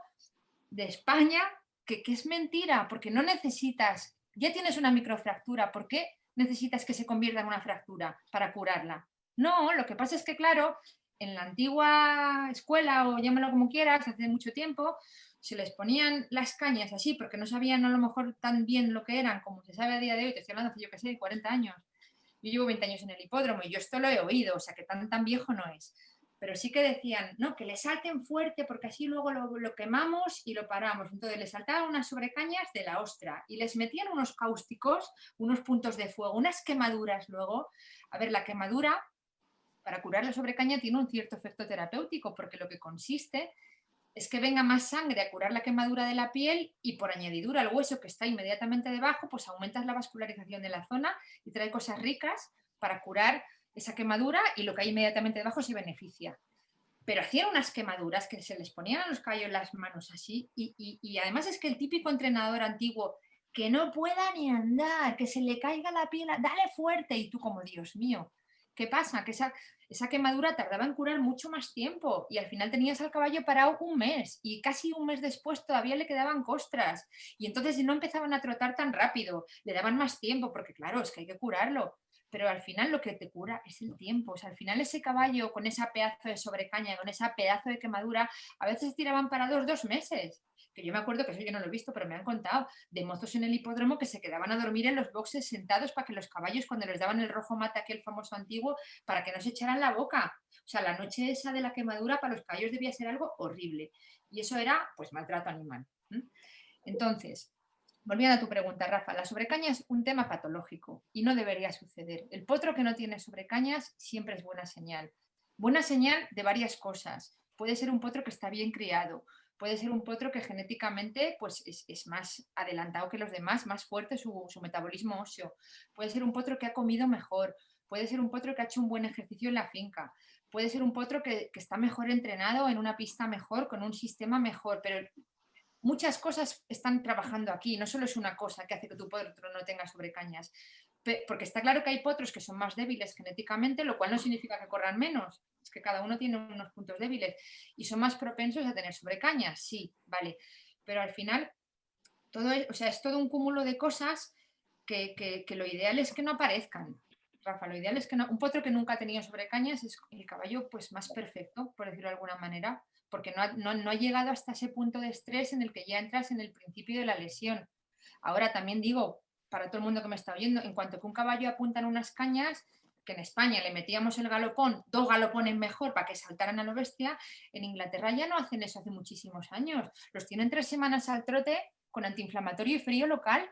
de España que es mentira, porque no necesitas, ya tienes una microfractura, ¿por qué necesitas que se convierta en una fractura para curarla? No, lo que pasa es que, claro, en la antigua escuela, o llámalo como quieras, hace mucho tiempo, se les ponían las cañas así, porque no sabían a lo mejor tan bien lo que eran como se sabe a día de hoy, te estoy hablando hace, yo qué sé, 40 años. Yo llevo 20 años en el hipódromo y yo esto lo he oído, o sea que tan viejo no es. Pero sí que decían, no, que le salten fuerte porque así luego lo quemamos y lo paramos. Entonces les saltaban unas sobrecañas de la ostra y les metían unos cáusticos, unos puntos de fuego, unas quemaduras luego. A ver, la quemadura para curar la sobrecaña tiene un cierto efecto terapéutico porque lo que consiste es que venga más sangre a curar la quemadura de la piel y por añadidura el hueso que está inmediatamente debajo, pues aumentas la vascularización de la zona y trae cosas ricas para curar esa quemadura y lo que hay inmediatamente debajo se beneficia. Pero hacían unas quemaduras que se les ponían a los caballos las manos así y además es que el típico entrenador antiguo que no pueda ni andar, que se le caiga la piel, dale fuerte y tú como Dios mío. ¿Qué pasa? Que esa quemadura tardaba en curar mucho más tiempo y al final tenías al caballo parado un mes y casi un mes después todavía le quedaban costras y entonces no empezaban a trotar tan rápido, le daban más tiempo porque claro, es que hay que curarlo, pero al final lo que te cura es el tiempo. O sea, al final ese caballo con esa pedazo de sobrecaña, con esa pedazo de quemadura, a veces tiraban parados 2 meses. Que yo me acuerdo que eso yo no lo he visto, pero me han contado de mozos en el hipódromo que se quedaban a dormir en los boxes sentados para que los caballos, cuando les daban el rojo mate, aquel famoso antiguo, para que no se echaran la boca. O sea, la noche esa de la quemadura para los caballos debía ser algo horrible. Y eso era, pues, maltrato animal. Entonces, volviendo a tu pregunta, Rafa, la sobrecaña es un tema patológico y no debería suceder. El potro que no tiene sobrecañas siempre es buena señal. Buena señal de varias cosas. Puede ser un potro que está bien criado, puede ser un potro que genéticamente pues, es más adelantado que los demás, más fuerte su metabolismo óseo. Puede ser un potro que ha comido mejor, puede ser un potro que ha hecho un buen ejercicio en la finca, puede ser un potro que está mejor entrenado en una pista mejor, con un sistema mejor, pero muchas cosas están trabajando aquí, no solo es una cosa que hace que tu potro no tenga sobrecañas, porque está claro que hay potros que son más débiles genéticamente, lo cual no significa que corran menos, es que cada uno tiene unos puntos débiles y son más propensos a tener sobrecañas, sí, vale, pero al final o sea, es todo un cúmulo de cosas que lo ideal es que no aparezcan. Rafa, lo ideal es que no, un potro que nunca ha tenido sobrecañas es el caballo pues más perfecto, por decirlo de alguna manera, porque no ha llegado hasta ese punto de estrés en el que ya entras en el principio de la lesión. Ahora también digo, para todo el mundo que me está oyendo, en cuanto que un caballo apunta en unas cañas, que en España le metíamos el galopón, 2 galopones mejor para que saltaran a lo bestia, en Inglaterra ya no hacen eso hace muchísimos años. Los tienen 3 semanas al trote con antiinflamatorio y frío local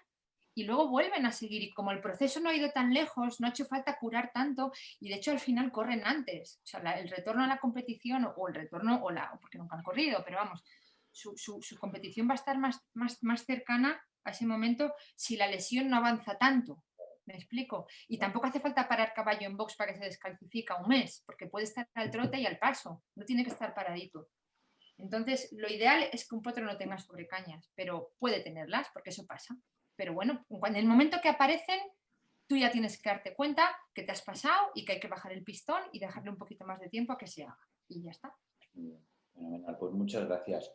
y luego vuelven a seguir. Y como el proceso no ha ido tan lejos, no ha hecho falta curar tanto y de hecho al final corren antes. O sea, el retorno a la competición o el retorno, porque nunca han corrido, pero vamos, su competición va a estar más cercana a ese momento si la lesión no avanza tanto. ¿Me explico? Y tampoco hace falta parar caballo en box para que se descalcifica un mes, porque puede estar al trote y al paso, no tiene que estar paradito. Entonces, lo ideal es que un potro no tenga sobrecañas, pero puede tenerlas, porque eso pasa. Pero bueno, en el momento que aparecen, tú ya tienes que darte cuenta que te has pasado y que hay que bajar el pistón y dejarle un poquito más de tiempo a que se haga. Y ya está. Fenomenal, pues muchas gracias.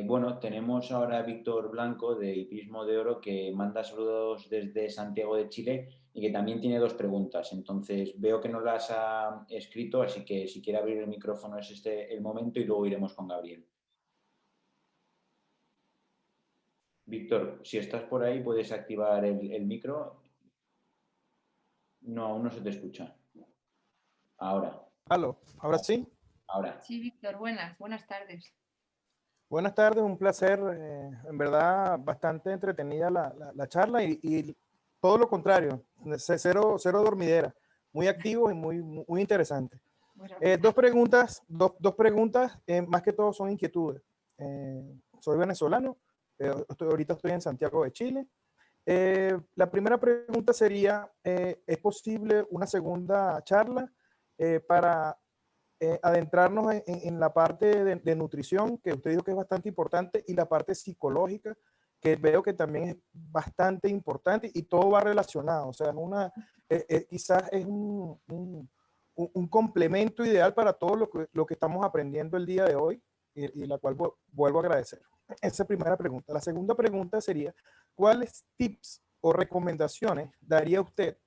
Bueno, tenemos ahora a Víctor Blanco de Hipismo de Oro que manda saludos desde Santiago de Chile y que también tiene 2 preguntas. Entonces veo que no las ha escrito, así que si quiere abrir el micrófono es este el momento y luego iremos con Gabriel. Víctor, si estás por ahí puedes activar el micro. No, aún no se te escucha. Ahora, Aló, ahora sí. ahora. Sí, Víctor, buenas tardes. Buenas tardes, un placer. En verdad, bastante entretenida la charla y todo lo contrario, cero dormidera. Muy activo y muy interesante. Bueno, Dos preguntas, más que todo son inquietudes. Soy venezolano, ahorita estoy en Santiago de Chile. La primera pregunta sería, ¿es posible una segunda charla para adentrarnos en la parte de nutrición, que usted dijo que es bastante importante, y la parte psicológica, que veo que también es bastante importante y todo va relacionado? O sea, quizás es un complemento ideal para todo lo que estamos aprendiendo el día de hoy y la cual vuelvo a agradecer. Esa es la primera pregunta. La segunda pregunta sería, ¿cuáles tips o recomendaciones daría usted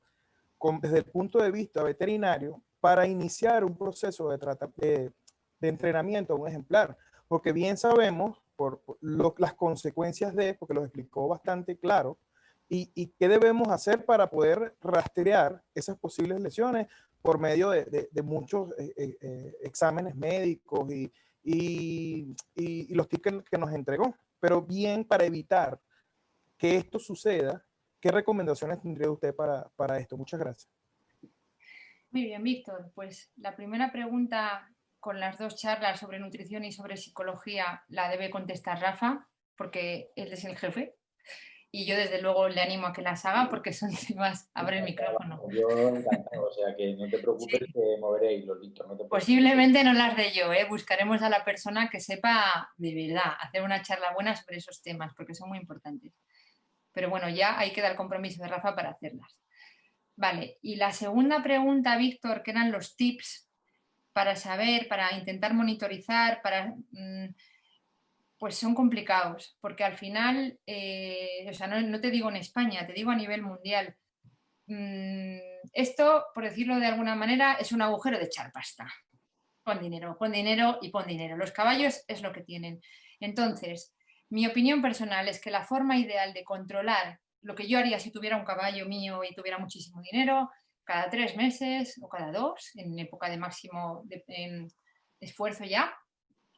desde el punto de vista veterinario para iniciar un proceso de entrenamiento a un ejemplar? Porque bien sabemos las consecuencias porque lo explicó bastante claro, y qué debemos hacer para poder rastrear esas posibles lesiones por medio de muchos exámenes médicos y los tips que nos entregó. Pero bien, para evitar que esto suceda, ¿qué recomendaciones tendría usted para esto? Muchas gracias. muy bien, Víctor. Pues la primera pregunta con las dos charlas sobre nutrición y sobre psicología la debe contestar Rafa, porque él es el jefe. Y yo desde luego le animo a que las haga porque son temas... Abre el micrófono. Yo encantado, o sea que no te preocupes, Sí. que moveré hilos, Víctor, no te preocupes. Posiblemente no las de yo, ¿eh? Buscaremos a la persona que sepa de verdad hacer una charla buena sobre esos temas, porque son muy importantes. Pero bueno, ya ahí queda el compromiso de Rafa para hacerlas. Vale, y la segunda pregunta, Víctor, que eran los tips para saber, para intentar monitorizar, pues son complicados, porque al final, o sea, no te digo en España, te digo a nivel mundial. Esto, por decirlo de alguna manera, es un agujero de echar pasta. Pon dinero y pon dinero. Los caballos es lo que tienen. Entonces, mi opinión personal es que la forma ideal de controlar lo que yo haría si tuviera un caballo mío y tuviera muchísimo dinero, cada 3 meses o cada 2, en época de máximo esfuerzo ya,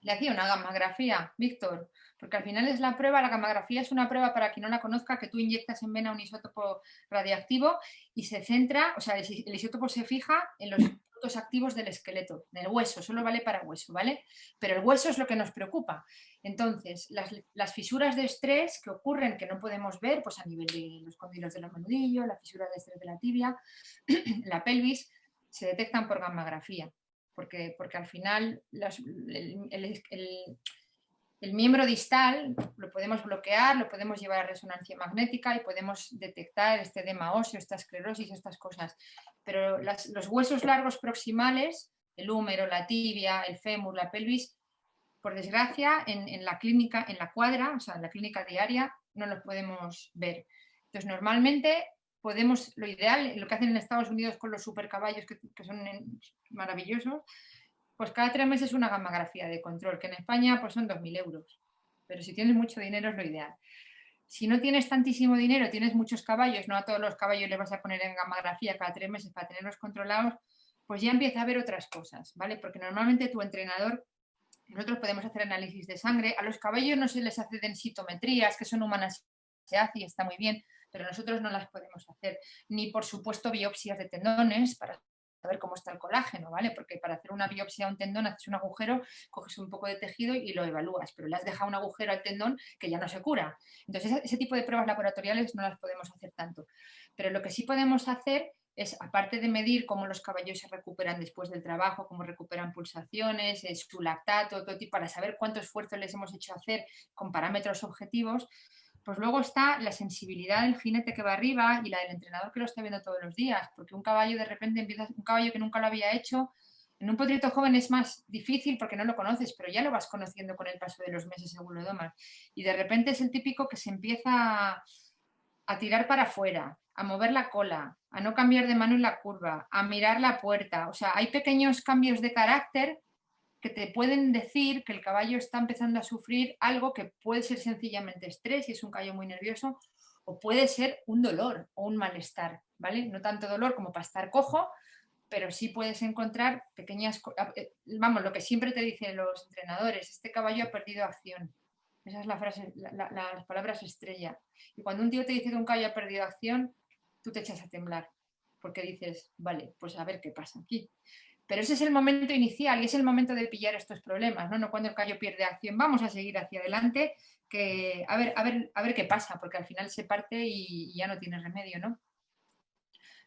le hacía una gammagrafía, Víctor, porque al final es la prueba, la gammagrafía es una prueba, para quien no la conozca, que tú inyectas en vena un isótopo radiactivo y se centra, o sea, el isótopo se fija en los puntos activos del esqueleto, del hueso, solo vale para hueso, ¿vale? Pero el hueso es lo que nos preocupa. Entonces, las fisuras de estrés que ocurren, que no podemos ver, pues a nivel de los cóndilos de los menudillos, la fisura de estrés de la tibia, la pelvis, se detectan por gammagrafía. Porque al final el miembro distal lo podemos bloquear, lo podemos llevar a resonancia magnética y podemos detectar este edema óseo, esta esclerosis, estas cosas. Pero los huesos largos proximales, el húmero, la tibia, el fémur, la pelvis, por desgracia, en la clínica, en la cuadra, o sea, en la clínica diaria, no los podemos ver. Entonces, normalmente podemos, lo ideal, lo que hacen en Estados Unidos con los supercaballos, que son maravillosos, pues cada 3 meses una gammagrafía de control, que en España pues son 2.000 euros. Pero si tienes mucho dinero es lo ideal. Si no tienes tantísimo dinero, tienes muchos caballos, no a todos los caballos les vas a poner en gammagrafía cada 3 meses para tenerlos controlados, pues ya empieza a haber otras cosas, ¿vale? Porque normalmente tu entrenador, nosotros podemos hacer análisis de sangre, a los caballos no se les hace densitometrías, que son humanas, se hace y está muy bien, pero nosotros no las podemos hacer, ni por supuesto biopsias de tendones para saber cómo está el colágeno, ¿vale? Porque para hacer una biopsia a un tendón haces un agujero, coges un poco de tejido y lo evalúas, pero le has dejado un agujero al tendón que ya no se cura. Entonces, ese tipo de pruebas laboratoriales no las podemos hacer tanto. Pero lo que sí podemos hacer es, aparte de medir cómo los caballos se recuperan después del trabajo, cómo recuperan pulsaciones, su lactato, todo tipo, para saber cuánto esfuerzo les hemos hecho hacer con parámetros objetivos, pues luego está la sensibilidad del jinete que va arriba y la del entrenador que lo está viendo todos los días, porque un caballo de repente empieza, un caballo que nunca lo había hecho, en un potrito joven es más difícil porque no lo conoces, pero ya lo vas conociendo con el paso de los meses según lo domas. Y de repente es el típico que se empieza a tirar para afuera, a mover la cola, a no cambiar de mano en la curva, a mirar la puerta. O sea, hay pequeños cambios de carácter que te pueden decir que el caballo está empezando a sufrir algo que puede ser sencillamente estrés, y es un caballo muy nervioso, o puede ser un dolor o un malestar, ¿vale? No tanto dolor como para estar cojo, pero sí puedes encontrar pequeñas, vamos, lo que siempre te dicen los entrenadores, este caballo ha perdido acción. Esa es la frase, las palabras estrella. Y cuando un tío te dice que un caballo ha perdido acción, tú te echas a temblar, porque dices, vale, pues a ver qué pasa aquí. Pero ese es el momento inicial y es el momento de pillar estos problemas, ¿no? No cuando el caballo pierde acción, vamos a seguir hacia adelante, que a ver qué pasa, porque al final se parte y ya no tiene remedio, ¿no?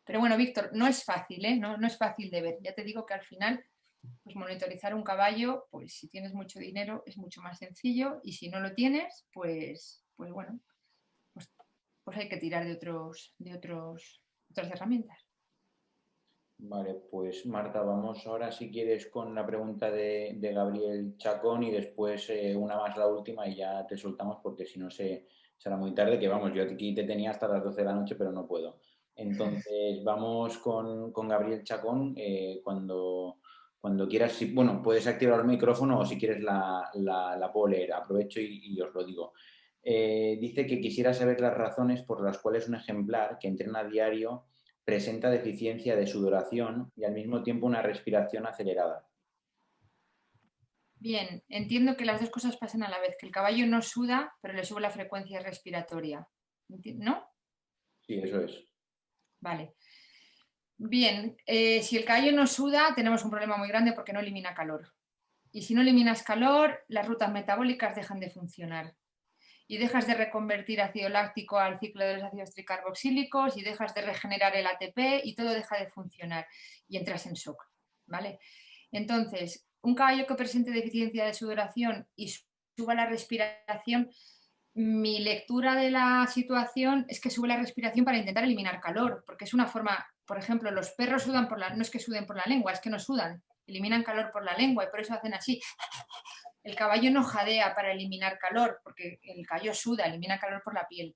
Pero bueno, Víctor, no es fácil, ¿eh? No es fácil de ver. Ya te digo que al final, pues monitorizar un caballo, pues si tienes mucho dinero es mucho más sencillo y si no lo tienes, pues bueno, pues hay que tirar de otras herramientas. Vale, pues Marta, vamos ahora si quieres con la pregunta de Gabriel Chacón y después una más, la última, y ya te soltamos porque si no será muy tarde, que vamos, yo aquí te tenía hasta las 12 de la noche, pero no puedo. Entonces vamos con Gabriel Chacón cuando quieras. Bueno, puedes activar el micrófono o si quieres la puedo leer, aprovecho y os lo digo. Dice que quisiera saber las razones por las cuales un ejemplar que entrena a diario presenta deficiencia de sudoración y al mismo tiempo una respiración acelerada. Bien, entiendo que las dos cosas pasan a la vez, que el caballo no suda, pero le sube la frecuencia respiratoria, ¿no? Sí, eso es. Vale. Bien, si el caballo no suda, tenemos un problema muy grande porque no elimina calor. Y si no eliminas calor, las rutas metabólicas dejan de funcionar. Y dejas de reconvertir ácido láctico al ciclo de los ácidos tricarboxílicos y dejas de regenerar el ATP y todo deja de funcionar y entras en shock, ¿vale? Entonces, un caballo que presente deficiencia de sudoración y suba la respiración, mi lectura de la situación es que sube la respiración para intentar eliminar calor, porque es una forma, por ejemplo, los perros sudan no es que suden por la lengua, es que no sudan, eliminan calor por la lengua y por eso hacen así. El caballo no jadea para eliminar calor, porque el caballo suda, elimina calor por la piel.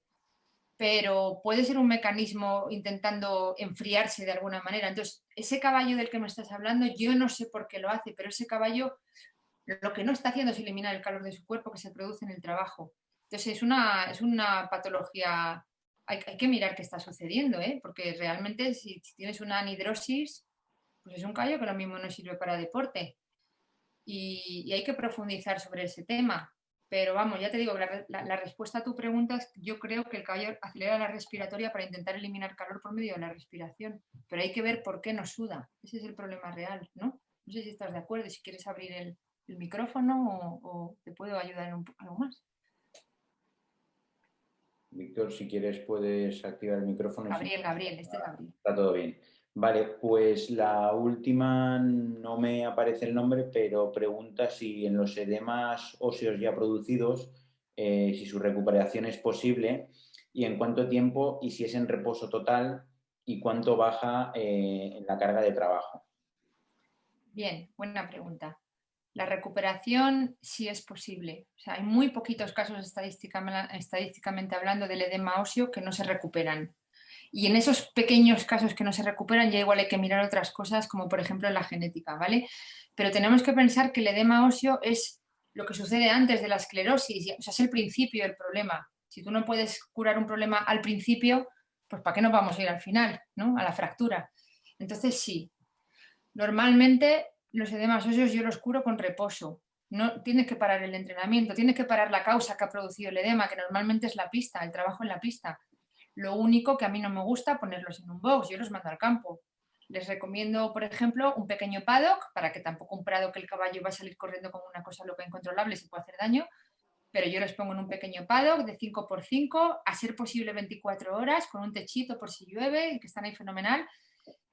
Pero puede ser un mecanismo intentando enfriarse de alguna manera. Entonces, ese caballo del que me estás hablando, yo no sé por qué lo hace, pero ese caballo lo que no está haciendo es eliminar el calor de su cuerpo que se produce en el trabajo. Entonces, es una patología, hay que mirar qué está sucediendo, ¿eh? Porque realmente si tienes una anhidrosis, pues es un caballo que lo mismo no sirve para deporte. Y hay que profundizar sobre ese tema. Pero vamos, ya te digo, la respuesta a tu pregunta es yo creo que el caballo acelera la respiratoria para intentar eliminar calor por medio de la respiración. Pero hay que ver por qué no suda. Ese es el problema real, ¿no? No sé si estás de acuerdo, si quieres abrir el micrófono o te puedo ayudar en algo más. Víctor, si quieres puedes activar el micrófono. Gabriel, este es Gabriel. Está todo bien. Vale, pues la última no me aparece el nombre, pero pregunta si en los edemas óseos ya producidos, si su recuperación es posible y en cuánto tiempo y si es en reposo total y cuánto baja en la carga de trabajo. Bien, buena pregunta. La recuperación sí es posible. O sea, hay muy poquitos casos estadísticamente hablando del edema óseo que no se recuperan. Y en esos pequeños casos que no se recuperan ya igual hay que mirar otras cosas como por ejemplo la genética, ¿vale? Pero tenemos que pensar que el edema óseo es lo que sucede antes de la esclerosis, o sea, es el principio del problema. Si tú no puedes curar un problema al principio, pues ¿para qué nos vamos a ir al final, ¿no? A la fractura. Entonces sí, normalmente los edemas óseos yo los curo con reposo. No tienes que parar el entrenamiento, tienes que parar la causa que ha producido el edema, que normalmente es la pista, el trabajo en la pista. Lo único que a mí no me gusta ponerlos en un box, yo los mando al campo. Les recomiendo, por ejemplo, un pequeño paddock, para que tampoco un prado que el caballo va a salir corriendo como una cosa loca incontrolable se puede hacer daño, pero yo los pongo en un pequeño paddock de 5x5, a ser posible 24 horas, con un techito por si llueve, que están ahí fenomenal,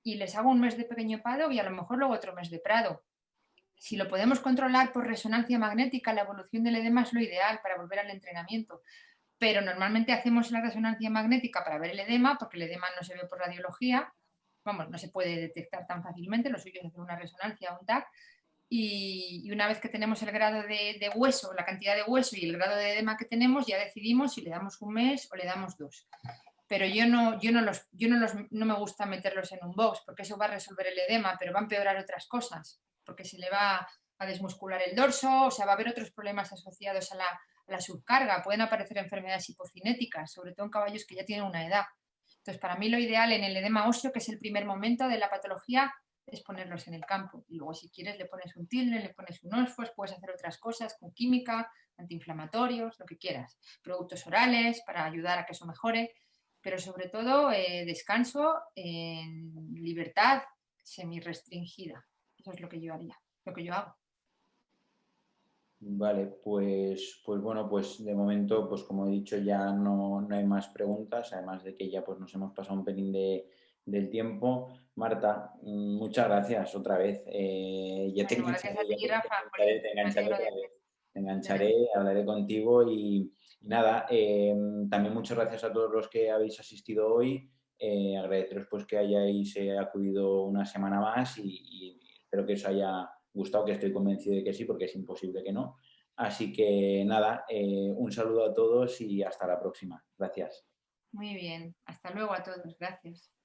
y les hago un mes de pequeño paddock y a lo mejor luego otro mes de prado. Si lo podemos controlar por resonancia magnética, la evolución del edema es lo ideal para volver al entrenamiento. Pero normalmente hacemos la resonancia magnética para ver el edema, porque el edema no se ve por radiología, vamos, no se puede detectar tan fácilmente, lo suyo es hacer una resonancia o un TAC, y una vez que tenemos el grado de hueso, la cantidad de hueso y el grado de edema que tenemos, ya decidimos si le damos un mes o le damos 2. Pero no me gusta meterlos en un box, porque eso va a resolver el edema, pero va a empeorar otras cosas, porque se le va a desmuscular el dorso, o sea, va a haber otros problemas asociados la subcarga, pueden aparecer enfermedades hipocinéticas, sobre todo en caballos que ya tienen una edad. Entonces, para mí lo ideal en el edema óseo, que es el primer momento de la patología, es ponerlos en el campo. Y luego, si quieres, le pones un tilne, le pones un Osfos, puedes hacer otras cosas con química, antiinflamatorios, lo que quieras. Productos orales para ayudar a que eso mejore, pero sobre todo descanso en libertad semi-restringida. Eso es lo que yo haría, lo que yo hago. Vale, pues bueno, pues de momento, pues como he dicho, ya no hay más preguntas, además de que ya pues nos hemos pasado un pelín del tiempo. Marta, muchas gracias otra vez. Ya te Bueno, engancharé, gracias a ti, Rafa, te me engancharé alegro otra vez. Te de ver. engancharé, hablaré contigo y nada, también muchas gracias a todos los que habéis asistido hoy. Agradeceros pues que hayáis acudido una semana más y espero que os haya gustado, que estoy convencido de que sí, porque es imposible que no. Así que nada, un saludo a todos y hasta la próxima. Gracias. Muy bien, hasta luego a todos, gracias.